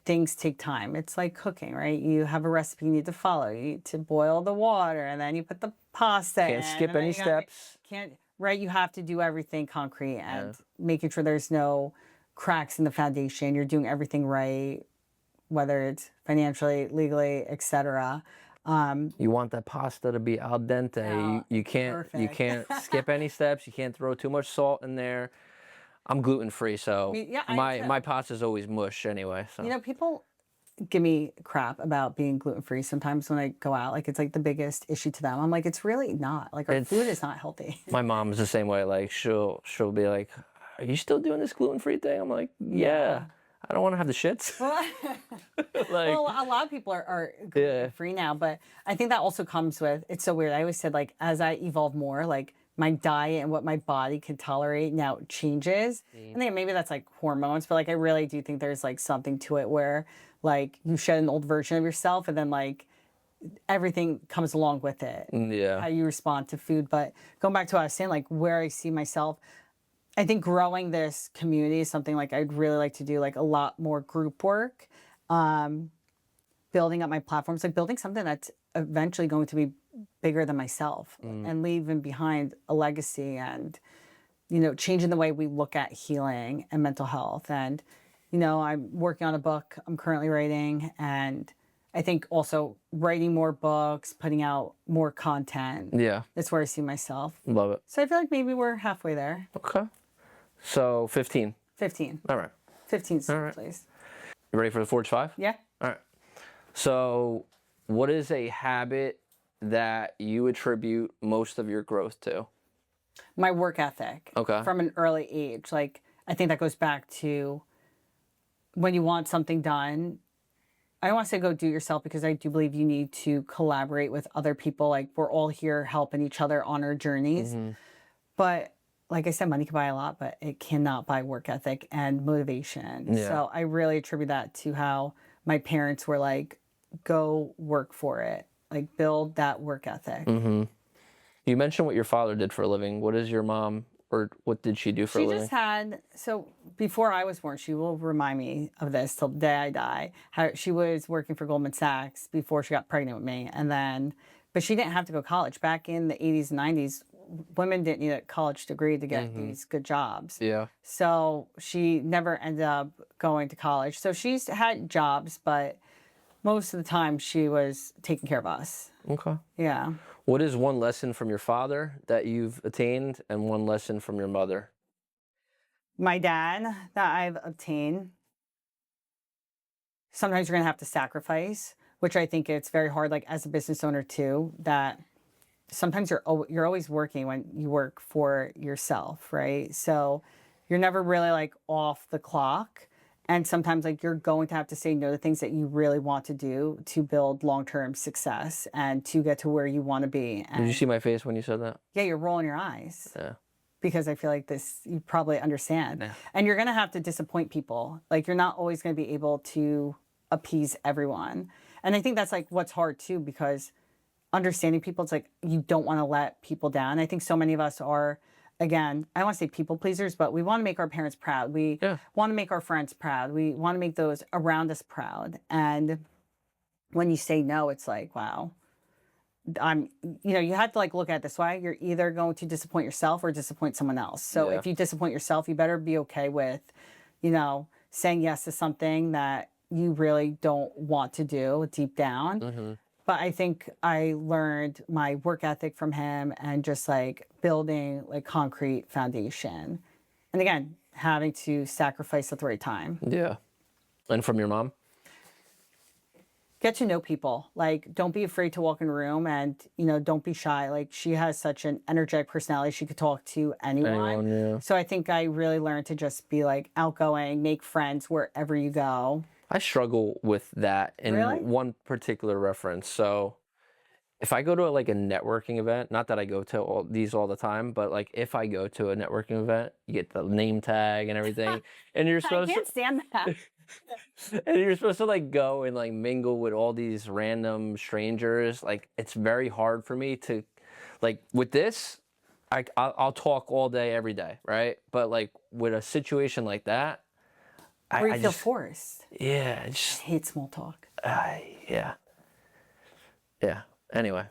things take time. It's like cooking, right? You have a recipe you need to follow. You need to boil the water and then you put the pasta in. Can't skip and then any you gotta steps. Can't, right? You have to do everything concrete and making sure there's no cracks in the foundation. You're doing everything right, whether it's financially, legally, etc. You want that pasta to be al dente. Oh, You perfect. can't skip any steps. You can't throw too much salt in there. I'm gluten free, so Yeah, I am too. my pasta's always mush anyway. So People give me crap about being gluten free sometimes when I go out. Like it's like the biggest issue to them. I'm like, it's really not. Like our food is not healthy. my mom's the same way. Like she'll be like, "Are you still doing this gluten free thing?" I'm like, "Yeah." I don't want to have the shits. Well, a lot of people are gluten free now, but I think that also comes with, it's so weird. I always said like as I evolve more, like my diet and what my body can tolerate now changes. I think maybe that's like hormones, but like I really do think there's like something to it where like you shed an old version of yourself and then like everything comes along with it. Yeah. How you respond to food. But going back to what I was saying, like where I see myself, I think growing this community is something like I'd really like to do, like a lot more group work, building up my platforms, like building something that's eventually going to be bigger than myself and leaving behind a legacy and, changing the way we look at healing and mental health. And, I'm working on a book I'm currently writing, and I think also writing more books, putting out more content. Yeah. That's where I see myself. Love it. So I feel like maybe we're halfway there. Okay. So 15. 15. All right. 15 All right. please. You ready for the Forge 5? Yeah. All right. So what is a habit that you attribute most of your growth to? My work ethic. Okay. From an early age. Like, I think that goes back to when you want something done. I don't want to say go do it yourself because I do believe you need to collaborate with other people. Like, we're all here helping each other on our journeys. But like I said, money can buy a lot, but it cannot buy work ethic and motivation. Yeah. So I really attribute that to how my parents were like, go work for it. Like, build that work ethic. You mentioned what your father did for a living. What is your mom, or what did she do for a living? She just had, so before I was born, she will remind me of this till the day I die, how she was working for Goldman Sachs before she got pregnant with me. And then, but she didn't have to go to college. Back in the 80s and 90s, women didn't need a college degree to get these good jobs. Yeah. So she never ended up going to college. So she's had jobs, but most of the time she was taking care of us. Okay. Yeah. What is one lesson from your father that you've attained and one lesson from your mother? My dad that I've obtained, sometimes you're going to have to sacrifice, which I think it's very hard, like as a business owner too, that sometimes you're always working when you work for yourself, right? So you're never really like off the clock. And sometimes like you're going to have to say no to things that you really want to do to build long-term success and to get to where you want to be. And Did you see my face when you said that? yeah, you're rolling your eyes. Yeah. Because I feel like this, you probably understand. Yeah. And you're going to have to disappoint people. Like, you're not always going to be able to appease everyone. And I think that's like what's hard too, because understanding people, it's like you don't want to let people down. I think so many of us are, again, I don't want to say people pleasers, but we want to make our parents proud. We want to make our friends proud. We want to make those around us proud. And when you say no, it's like, wow, you have to like look at it this way. You're either going to disappoint yourself or disappoint someone else. So if you disappoint yourself, you better be okay with, saying yes to something that you really don't want to do deep down. But I think I learned my work ethic from him and just like building like concrete foundation. And again, having to sacrifice at the right time. Yeah. And from your mom? get to know people. Like, don't be afraid to walk in a room and, don't be shy. Like, she has such an energetic personality. She could talk to anyone. Yeah. So I think I really learned to just be like outgoing, make friends wherever you go. I struggle with that in Really? one particular reference. So if I go to like a networking event, not that I go to these all the time, but like if I go to a networking event, you get the name tag and everything, and you're I supposed can't stand that. and you're supposed to like go and like mingle with all these random strangers. Like it's very hard for me to, like with this, I'll talk all day every day, right? But like with a situation like that, Where you I feel just forced. yeah, I just hate small talk. yeah, yeah. Anyway.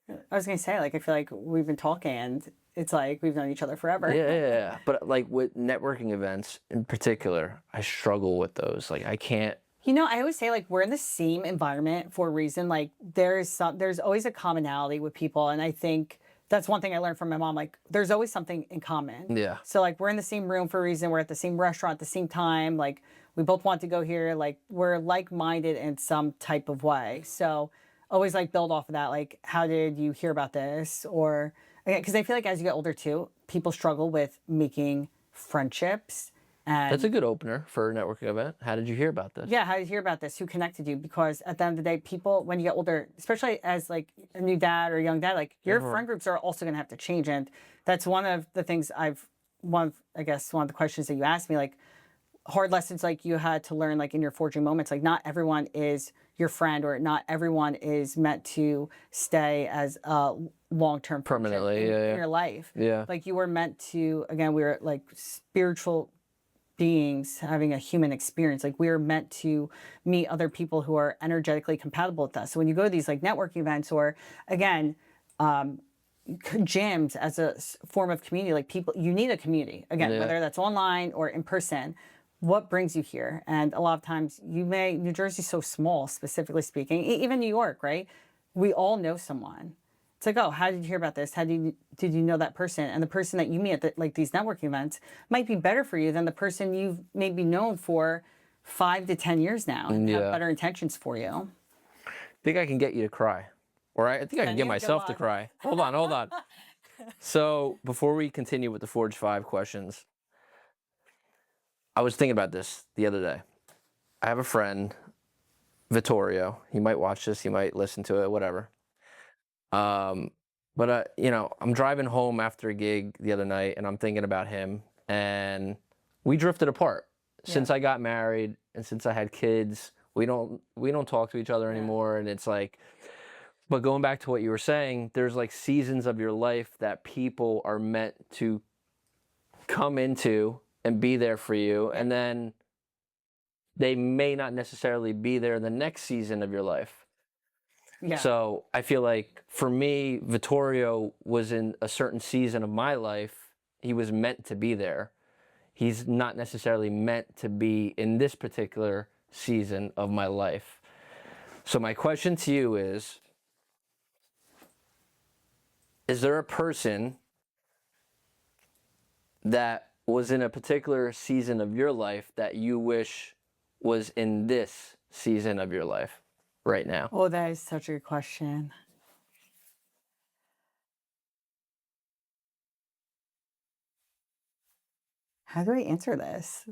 I was gonna say, like, I feel like we've been talking and it's like we've known each other forever. Yeah. But like with networking events in particular, I struggle with those. Like I can't. I always say like we're in the same environment for a reason. Like there's always a commonality with people, and I think that's one thing I learned from my mom. Like there's always something in common. Yeah. So like we're in the same room for a reason. We're at the same restaurant at the same time. Like we both want to go here. Like we're like-minded in some type of way. So always like build off of that. Like how did you hear about this? Or because I feel like as you get older too, people struggle with making friendships. And That's a good opener for a networking event. How did you hear about this? yeah, how did you hear about this? Who connected you? Because at the end of the day, people, when you get older, especially as like a new dad or a young dad, like your friend groups are also going to have to change. And that's one of the things one of the questions that you asked me, like hard lessons like you had to learn like in your forging moments. Like not everyone is your friend, or not everyone is meant to stay as a long-term Permanently, in your life. Yeah. Like you were meant to, again, we were like spiritual beings having a human experience. Like we're meant to meet other people who are energetically compatible with us. So when you go to these like networking events, or again, gyms as a form of community, like people, you need a community again, whether that's online or in person. What brings you here? And a lot of times New Jersey's so small, specifically speaking, even New York, right? We all know someone. It's like, oh, how did you hear about this? Did you know that person? And the person that you meet at like these networking events might be better for you than the person you've maybe known for 5 to 10 years now and have better intentions for you. I think I can get you to cry. Or I think I can get myself to cry. Hold on. So before we continue with the Forge 5 questions, I was thinking about this the other day. I have a friend, Vittorio. He might watch this. He might listen to it, whatever. But I'm driving home after a gig the other night, and I'm thinking about him, and we drifted apart. Since I got married and since I had kids, we don't talk to each other anymore, and it's like. But going back to what you were saying, there's like seasons of your life that people are meant to come into and be there for you, and then they may not necessarily be there the next season of your life. Yeah. So I feel like for me, Vittorio was in a certain season of my life. He was meant to be there. He's not necessarily meant to be in this particular season of my life. So my question to you is there a person that was in a particular season of your life that you wish was in this season of your life right now? Oh, that is such a good question. How do I answer this?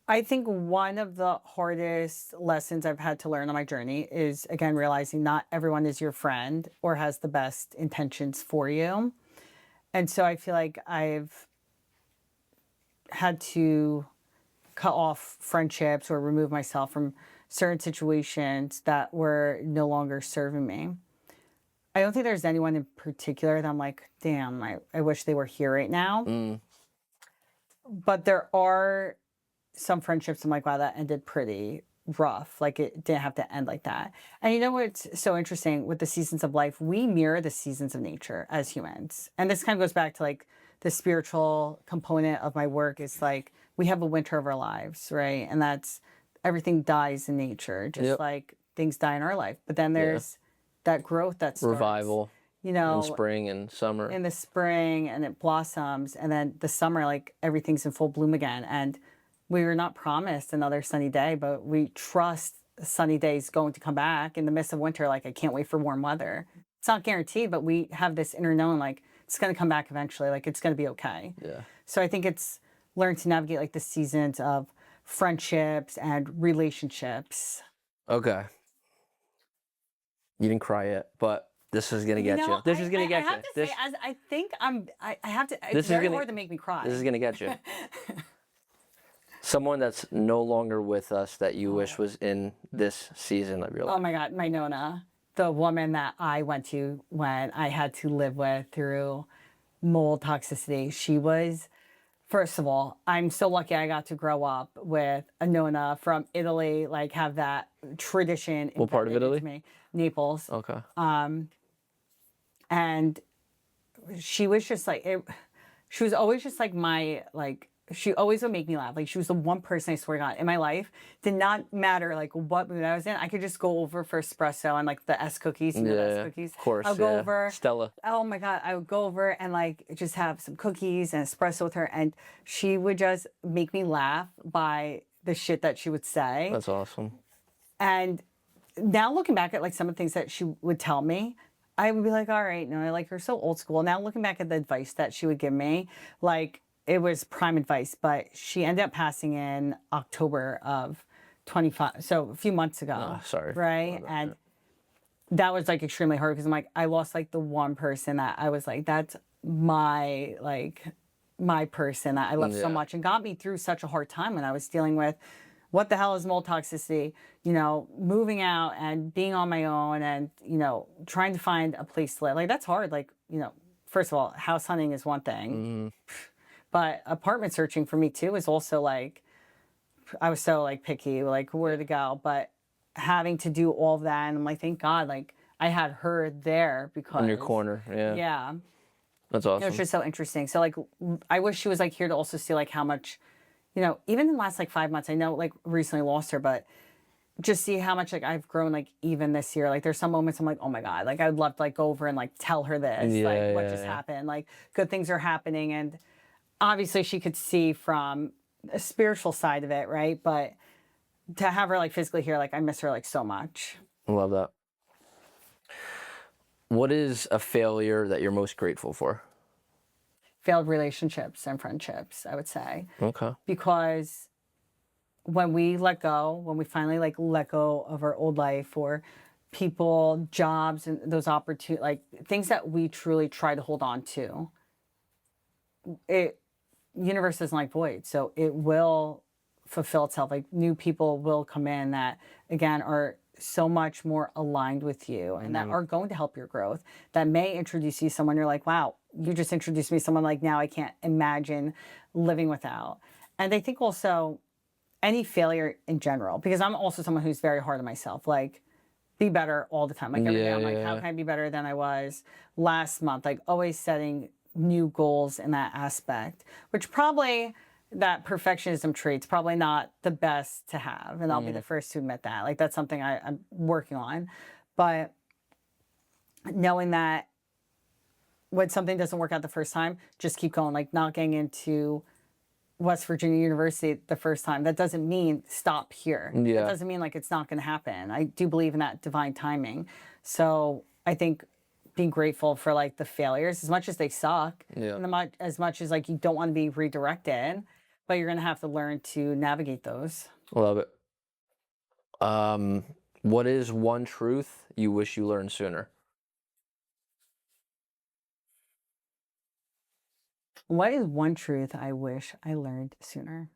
I think one of the hardest lessons I've had to learn on my journey is, again, realizing not everyone is your friend or has the best intentions for you. And so I feel like I've had to cut off friendships or remove myself from certain situations that were no longer serving me. I don't think there's anyone in particular that I'm like, damn, I wish they were here right now. But there are some friendships I'm like, wow, that ended pretty rough. Like it didn't have to end like that. And you know what's so interesting with the seasons of life? We mirror the seasons of nature as humans. And this kind of goes back to like the spiritual component of my work is like we have a winter of our lives, right? And that's everything dies in nature, just like things die in our life. But then there's that growth that starts. Revival. In spring and summer. In the spring, and it blossoms. And then the summer, like everything's in full bloom again. And we were not promised another sunny day, but we trust a sunny day is going to come back in the midst of winter. Like, I can't wait for warm weather. It's not guaranteed, but we have this inner knowing, like, it's going to come back eventually. Like, it's going to be okay. Yeah. So I think it's learn to navigate like the seasons of friendships and relationships. Okay. You didn't cry yet, but this is gonna get you. This is gonna get I have you. to say, as I think I have to. It's This is very gonna- hard to make me cry. This is gonna get you. Someone that's no longer with us that you wish was in this season of your life. Oh my God, my Nonna, the woman that I went to when I had to live with through mold toxicity. She was, first of all, I'm so lucky I got to grow up with a Nonna from Italy, like have that tradition. What part of embedded Italy? into me. Naples. Okay. And she was just like it. She was always just like my like. She always would make me laugh. Like she was the one person, I swear to God, in my life. Did not matter like what mood I was in. I could just go over for espresso and like the S cookies. You know, the S cookies. Of course. I'll go over. Stella. Oh my God, I would go over and like just have some cookies and espresso with her, and she would just make me laugh by the shit that she would say. That's awesome. And now looking back at like some of the things that she would tell me, I would be like, all right, no, I like her so old school. Now looking back at the advice that she would give me, like it was prime advice, but she ended up passing in October of 25. So a few months ago. Oh, sorry. Right. And that was like extremely hard because I'm like, I lost like the one person that I was like, that's my person that I love so much and got me through such a hard time when I was dealing with what the hell is mold toxicity, you know, moving out and being on my own and, you know, trying to find a place to live. Like that's hard. Like, you know, first of all, house hunting is one thing, but apartment searching for me too is also like, I was so like picky, like where to go, but having to do all of that. And I'm like, thank God, like I had her there because In your corner. Yeah. Yeah. That's awesome. It was just so interesting. So like, I wish she was like here to also see like how much, you know, even in the last like 5 months, I know like recently lost her, but just see how much like I've grown like even this year. Like there's some moments I'm like, oh my God, like I would love to like go over and like tell her this, like what just happened, like good things are happening. And obviously she could see from a spiritual side of it, right? But to have her like physically here, like I miss her like so much. I love that. What is a failure that you're most grateful for? Failed relationships and friendships, I would say. Okay. Because when we let go, when we finally like let go of our old life or people, jobs, and those opportunities, like things that we truly try to hold on to, universe doesn't like void, so it will fulfill itself. Like new people will come in that again are so much more aligned with you and that are going to help your growth, that may introduce you to someone you're like, wow, you just introduced me to someone like now I can't imagine living without. And I think also any failure in general, because I'm also someone who's very hard on myself, like be better all the time. Like every day I'm like, how can I be better than I was last month? Like always setting new goals in that aspect, which probably that perfectionism trait's probably not the best to have. And I'll be the first to admit that. Like that's something I'm working on. But knowing that when something doesn't work out the first time, just keep going. Like not getting into West Virginia University the first time, that doesn't mean stop here. Yeah. It doesn't mean like it's not going to happen. I do believe in that divine timing. So I think being grateful for like the failures, as much as they suck, and as much as like you don't want to be redirected, but you're going to have to learn to navigate those. Love it. What is one truth you wish you learned sooner? What is one truth I wish I learned sooner?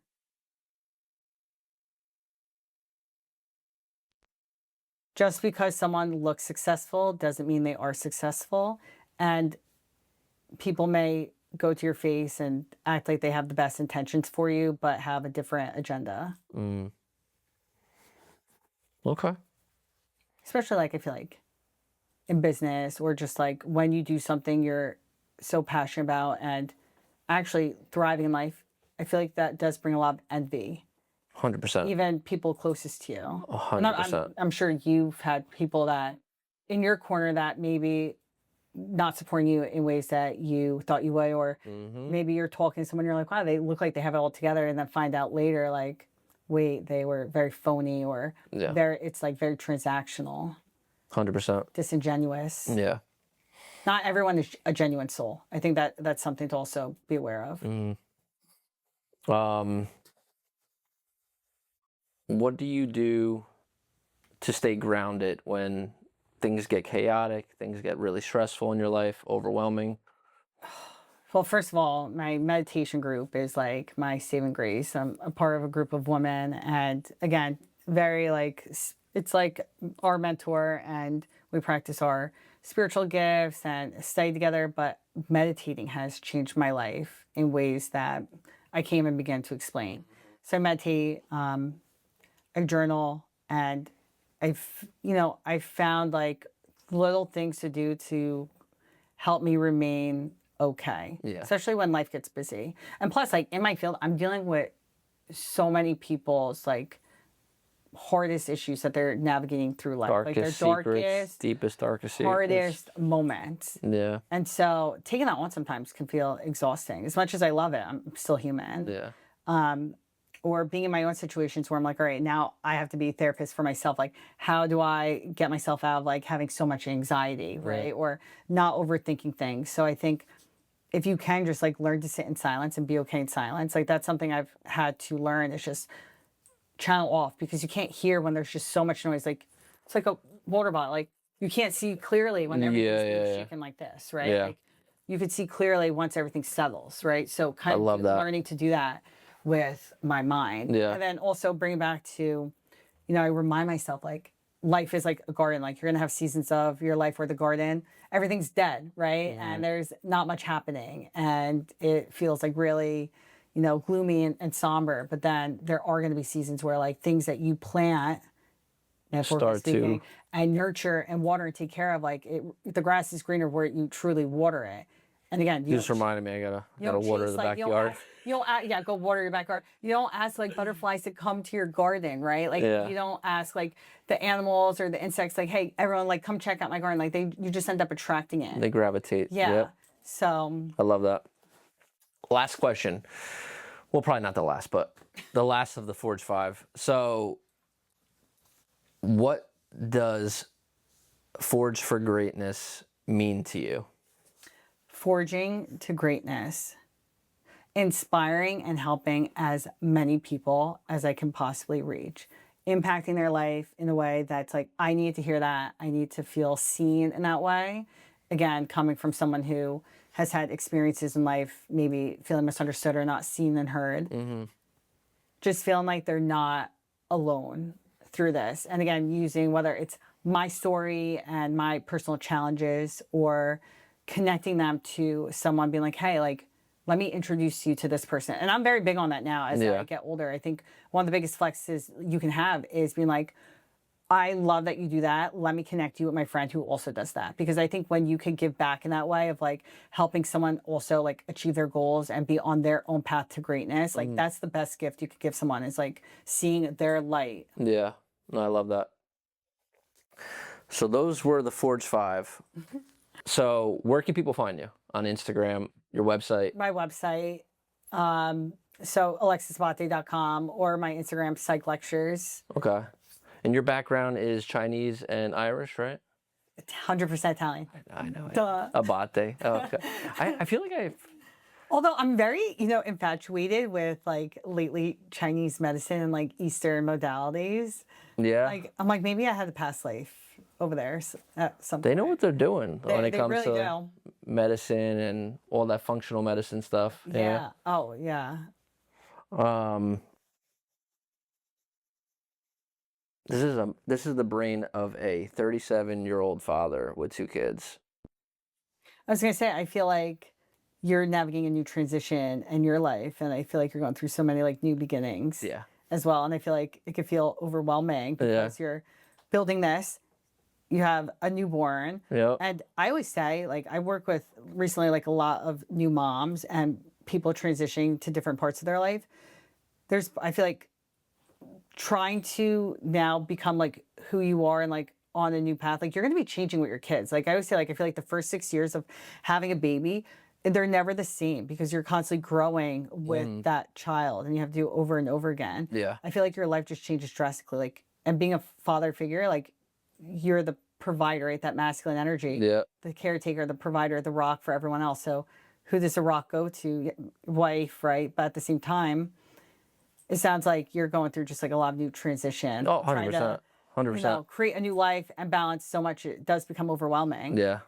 Just because someone looks successful doesn't mean they are successful. And people may go to your face and act like they have the best intentions for you, but have a different agenda. Okay. Especially like I feel like in business or just like when you do something you're so passionate about and actually thriving in life, I feel like that does bring a lot of envy. 100%. Even people closest to you. 100%. I'm sure you've had people that in your corner that maybe not supporting you in ways that you thought you would, or maybe you're talking to someone, you're like, wow, they look like they have it all together, and then find out later, like, wait, they were very phony, or it's like very transactional, 100%. disingenuous. Yeah. Not everyone is a genuine soul. I think that that's something to also be aware of. What do you do to stay grounded when things get chaotic, things get really stressful in your life, overwhelming? Well, first of all, my meditation group is like my saving grace. I'm a part of a group of women, and again, very like it's like our mentor, and we practice our spiritual gifts and study together. But meditating has changed my life in ways that I can't even begin to explain. So I meditate, I journal, and I found like little things to do to help me remain okay, especially when life gets busy. And plus, like in my field, I'm dealing with so many people's like hardest issues that they're navigating through life, like their darkest, deepest, darkest hardest secrets. moments. Yeah. And so taking that on sometimes can feel exhausting. As much as I love it, I'm still human. Yeah. Or being in my own situations where I'm like, all right, now I have to be a therapist for myself. Like, how do I get myself out of like having so much anxiety, right? Or not overthinking things. So I think if you can just like learn to sit in silence and be okay in silence, like that's something I've had to learn, is just channel off, because you can't hear when there's just so much noise. Like it's like a water bottle. Like you can't see clearly when everything's being shaken like this, right? Yeah. Like you could see clearly once everything settles, right? So kind of love that. learning to do that with my mind. Yeah. And then also bring back to, I remind myself like life is like a garden. Like you're going to have seasons of your life where the garden, everything's dead, right? And there's not much happening. And it feels like really, gloomy and somber. But then there are going to be seasons where like things that you plant, Start to and nurture and water and take care of, like the grass is greener where you truly water it. And again, you just reminded me, I gotta water the backyard. Go water your backyard. You don't ask like butterflies to come to your garden, right? Like you don't ask like the animals or the insects, like, hey, everyone, like come check out my garden. Like you just end up attracting it. They gravitate. Yeah. Yep. So I love that. Last question. Well, probably not the last, but the last of the Forge 5. So what does Forge for Greatness mean to you? Forging to greatness, inspiring and helping as many people as I can possibly reach, impacting their life in a way that's like, I need to hear that. I need to feel seen in that way. Again, coming from someone who has had experiences in life, maybe feeling misunderstood or not seen and heard, just feeling like they're not alone through this. And again, using whether it's my story and my personal challenges, or connecting them to someone, being like, hey, like, let me introduce you to this person. And I'm very big on that now as I get older. I think one of the biggest flexes you can have is being like, I love that you do that. Let me connect you with my friend who also does that. Because I think when you can give back in that way of like helping someone also like achieve their goals and be on their own path to greatness, like that's the best gift you could give someone, is like seeing their light. Yeah, I love that. So those were the Forge 5. So where can people find you? On Instagram, your website? My website, so alexisabate.com, or my Instagram, Psych Lectures. Okay. And your background is Chinese and Irish, right? 100% Italian. I know it. Duh. Abate. Oh, okay. I feel like Although I'm very, infatuated with like lately Chinese medicine and like Eastern modalities. Yeah. Like I'm like, maybe I had a past life over there at some They point. know what they're doing when it comes really to do. medicine and all that functional medicine stuff. Yeah. Oh, yeah. This is the brain of a 37-year-old father with 2 kids. I was gonna say, I feel like you're navigating a new transition in your life, and I feel like you're going through so many like new beginnings as well. And I feel like it could feel overwhelming because you're building this. You have a newborn. Yep. And I always say, like, I work with recently like a lot of new moms and people transitioning to different parts of their life. I feel like trying to now become like who you are and like on a new path, like you're going to be changing with your kids. Like I always say, like I feel like the first 6 years of having a baby, they're never the same because you're constantly growing with that child and you have to do it over and over again. Yeah. I feel like your life just changes drastically. Like, and being a father figure, like you're the provider, right? That masculine energy, Yeah. the caretaker, the provider, the rock for everyone else. So who does the rock go to? Wife, right? But at the same time, it sounds like you're going through just like a lot of new transition. Oh, trying 100%. to, 100%. create a new life and balance so much, it does become overwhelming. Yeah.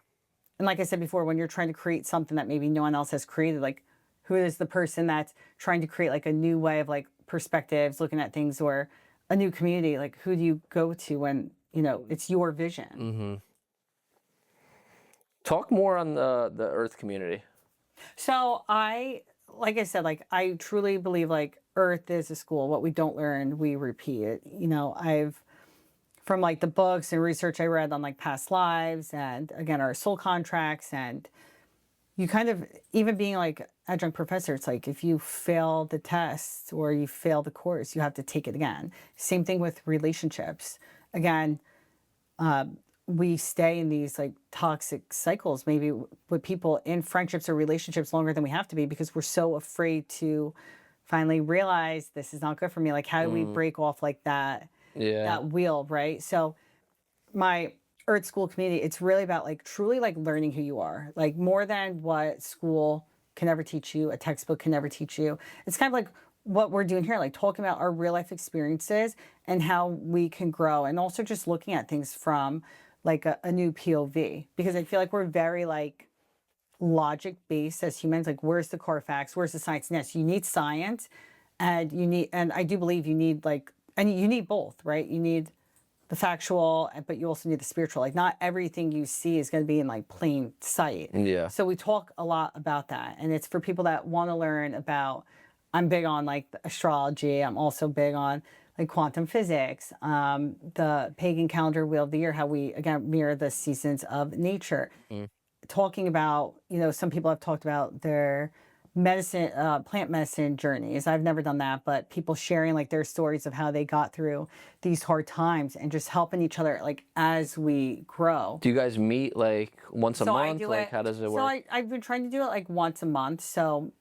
And like I said before, when you're trying to create something that maybe no one else has created, like who is the person that's trying to create like a new way of like perspectives, looking at things, or a new community? Like who do you go to when, it's your vision? Talk more on the Earth community. So like I said, like I truly believe like Earth is a school. What we don't learn, we repeat. From like the books and research I read on like past lives and again our soul contracts, and you kind of, even being like adjunct professor, it's like if you fail the test or you fail the course, you have to take it again. Same thing with relationships. Again, we stay in these like toxic cycles, maybe with people in friendships or relationships longer than we have to be because we're so afraid to finally realize this is not good for me. Like how do we break off like that wheel, right? So my Earth School community, it's really about like truly like learning who you are, like more than what school can ever teach you, a textbook can never teach you. It's kind of like what we're doing here, like talking about our real life experiences and how we can grow, and also just looking at things from like a new POV, because I feel like we're very like logic based as humans. Like where's the core facts, where's the science? Yes, you need science, and I do believe you need like, and you need both, right? You need the factual, but you also need the spiritual. Like not everything you see is going to be in like plain sight. Yeah. So we talk a lot about that, and it's for people that want to learn about. I'm big on like the astrology. I'm also big on like quantum physics, the pagan calendar wheel of the year, how we again mirror the seasons of nature. Talking about, some people have talked about their medicine, plant medicine journeys. I've never done that, but people sharing like their stories of how they got through these hard times and just helping each other like as we grow. Do you guys meet like once a month? Like how does it work? So I've been trying to do it like once a month. So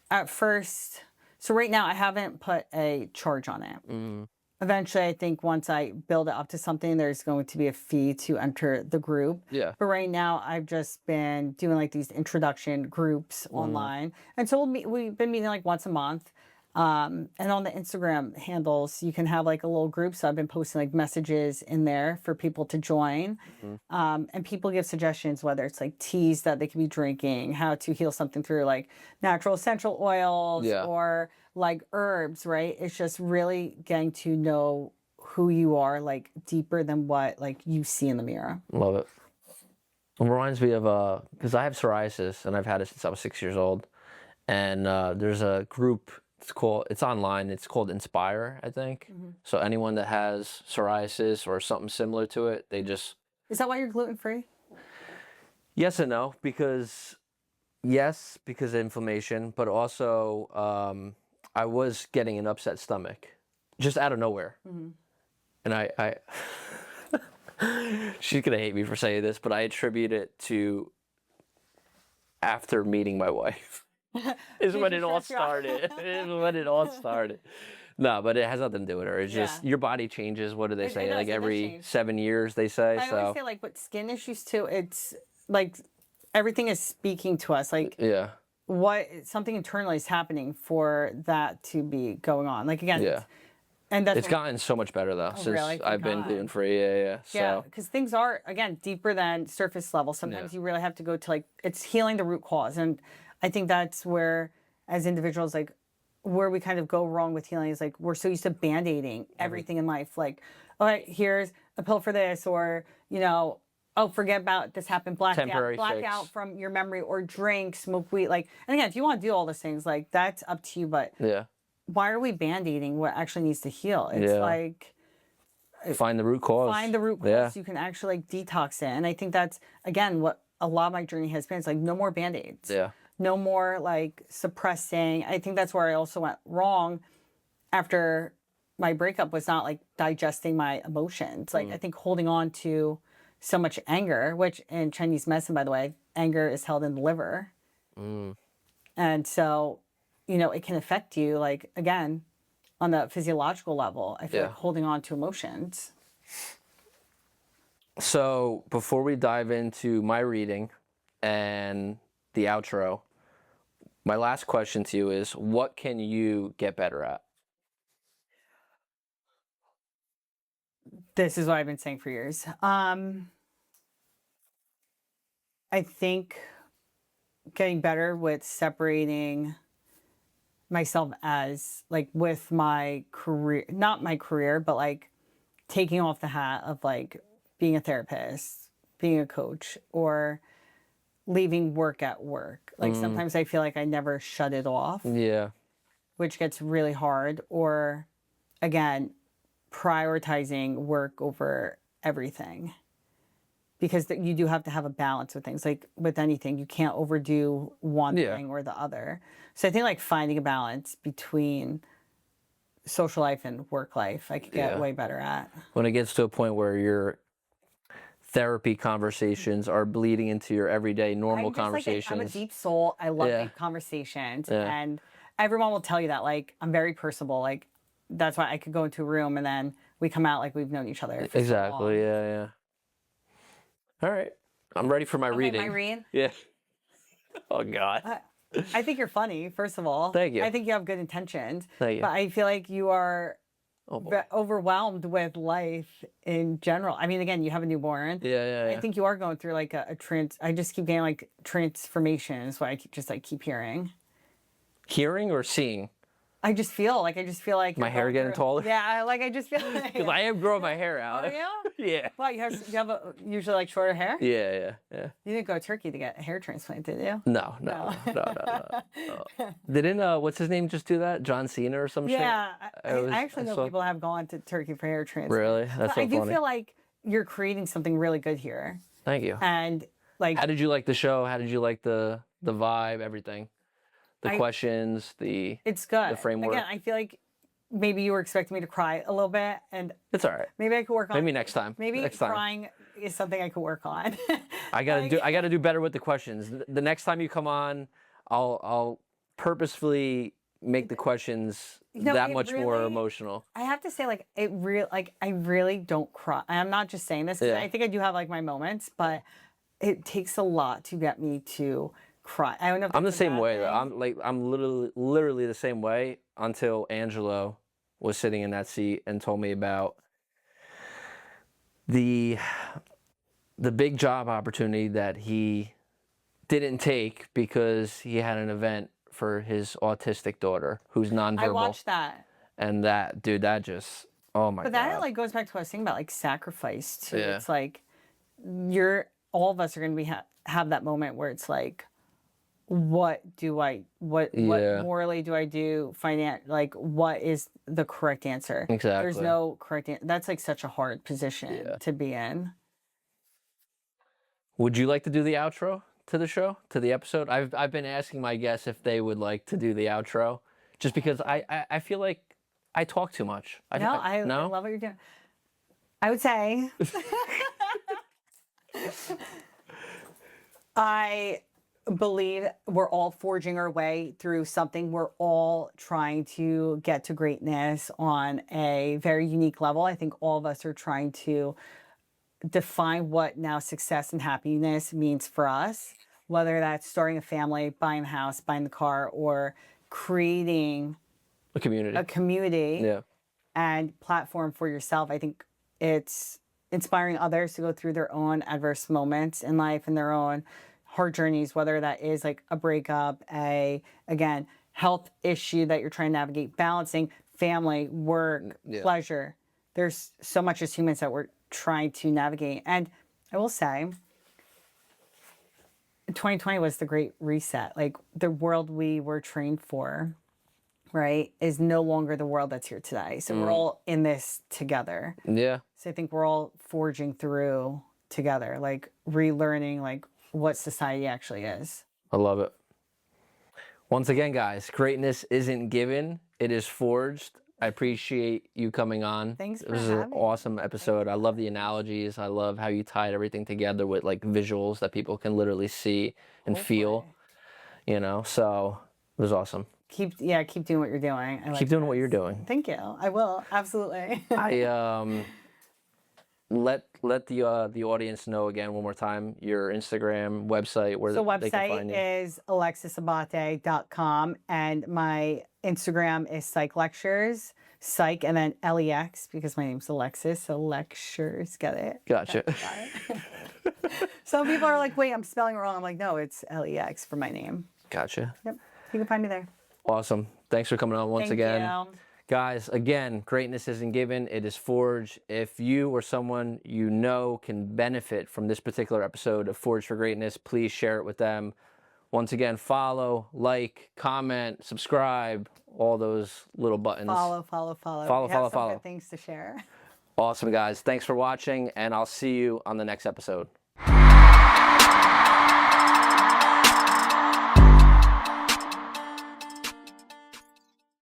at first, so right now I haven't put a charge on it. Eventually, I think once I build it up to something, there's going to be a fee to enter the group. Yeah. But right now, I've just been doing like these introduction groups online. And so we've been meeting like once a month. And on the Instagram handles, you can have like a little group. So I've been posting like messages in there for people to join. And people give suggestions, whether it's like teas that they could be drinking, how to heal something through like natural essential oils or like herbs, right? It's just really getting to know who you are like deeper than what like you see in the mirror. Love it. It reminds me of because I have psoriasis and I've had it since I was 6 years old. And there's a group, it's online, it's called Inspire, I think. So anyone that has psoriasis or something similar to it, they just... Is that why you're gluten-free? Yes and no, because of inflammation, but also I was getting an upset stomach just out of nowhere. And I she's gonna hate me for saying this, but I attribute it to after meeting my wife is when it all started. Is when it all started. No, but it has nothing to do with her. It's just your body changes. What do they say? Like every 7 years, they say. I always say like with skin issues too. It's like everything is speaking to us. Like what something internally is happening for that to be going on. Like again, and that's it's gotten so much better though since I've been gluten free. Yeah, because things are again deeper than surface level. Sometimes you really have to go to like it's healing the root cause, and I think that's where as individuals like where we kind of go wrong with healing is like we're so used to band-aiding everything in life. Like, all right, here's a pill for this, or oh, forget about this happened, black out from your memory, or drink, smoke weed. Like, and again, if you want to do all those things, like that's up to you. But why are we band-aiding what actually needs to heal? It's like find the root cause. Find the root cause. You can actually like detox it. And I think that's again what a lot of my journey has been. It's like no more band-aids. No more like suppressing. I think that's where I also went wrong after my breakup was not like digesting my emotions. Like I think holding on to so much anger, which in Chinese medicine, by the way, anger is held in the liver. And so, you know, it can affect you, like, again, on the physiological level. I feel like holding on to emotions. So before we dive into my reading and the outro, my last question to you is, what can you get better at? This is what I've been saying for years. I think getting better with separating myself as like with my career, not my career, but like taking off the hat of like being a therapist, being a coach, or leaving work at work. Like sometimes I feel like I never shut it off, Yeah. which gets really hard. Or again, prioritizing work over everything. Because you do have to have a balance with things. Like with anything, you can't overdo one thing or the other. So I think like finding a balance between social life and work life, I could get way better at. When it gets to a point where your therapy conversations are bleeding into your everyday normal I'm just conversations. I'm a deep soul. I love deep conversations. And everyone will tell you that. Like, I'm very personable. Like, that's why I could go into a room and then we come out like we've known each other for so long. Yeah. All right. I'm ready for my reading. My read? Yeah. Oh, God. I think you're funny, first of all. Thank you. I think you have good intentions. Thank you. But I feel like you are overwhelmed with life in general. I mean, again, you have a newborn. Yeah. I think you are going through like a I just keep getting like transformation is what I keep hearing. Hearing or seeing? I just feel like my hair getting taller. Yeah, I just feel like because I am growing my hair out. Oh, yeah? Yeah. Well, you have usually like shorter hair. Yeah. You didn't go to Turkey to get a hair transplant, did you? No. Didn't what's his name just do that? John Cena or some shit? Yeah, I actually know people have gone to Turkey for hair transplant. Really? That's so I do funny. feel like you're creating something really good here. Thank you. And like, how did you like the show? How did you like the vibe? Everything. The questions, it's good. The framework. Again, I feel like maybe you were expecting me to cry a little bit, and it's all right. Maybe I could work on. Maybe next time. Maybe next time. Crying is something I could work on. I gotta do better with the questions. The next time you come on, I'll purposefully make the questions that much more emotional. I have to say, like I really don't cry. I'm not just saying this because I think I do have like my moments, but it takes a lot to get me to cry. I don't know if I'm the same way though. I'm literally the same way until Angelo was sitting in that seat and told me about the big job opportunity that he didn't take because he had an event for his autistic daughter who's nonverbal. I watched that. And that just, oh my God. But that like goes back to what I was saying about like sacrifice too. Yeah. It's like all of us are going to have that moment where it's like, what morally do I do? Like, what is the correct answer? Exactly. There's no correct answer. That's like such a hard position to be in. Would you like to do the outro to the show, to the episode? I've been asking my guests if they would like to do the outro, just because I feel like I talk too much. I love what you're doing. I would say I believe we're all forging our way through something. We're all trying to get to greatness on a very unique level. I think all of us are trying to define what now success and happiness means for us, whether that's starting a family, buying a house, buying the car, or creating a community and platform for yourself. I think it's inspiring others to go through their own adverse moments in life and their own hard journeys, whether that is like a breakup, again, health issue that you're trying to navigate, balancing family, work, pleasure. There's so much as humans that we're trying to navigate. And I will say, 2020 was the great reset. Like the world we were trained for, right, is no longer the world that's here today. So we're all in this together. Yeah. So I think we're all forging through together, like relearning, like what society actually is. I love it. Once again, guys, greatness isn't given, it is forged. I appreciate you coming on. Thanks for This is an having me. awesome episode. I love the analogies. I love how you tied everything together with like visuals that people can literally see and feel. You know, so it was awesome. Keep doing what you're doing. Keep doing what you're doing. Thank you. I will, absolutely. I let the audience know again one more time your Instagram website where So they can find you. website is alexisabate.com and my Instagram is psych lectures, psych and then LEX because my name's Alexis, so lectures, get it? Gotcha. Some people are like, wait, I'm spelling it wrong. I'm like, no, it's LEX for my name. Gotcha. Yep, you can find me there. Awesome. Thanks for coming on once again. Thank you. Guys, again, greatness isn't given, it is forged. If you or someone you know can benefit from this particular episode of Forged for Greatness, please share it with them. Once again, follow, like, comment, subscribe, all those little buttons. Follow. Follow. Good things to share. Awesome, guys. Thanks for watching, and I'll see you on the next episode.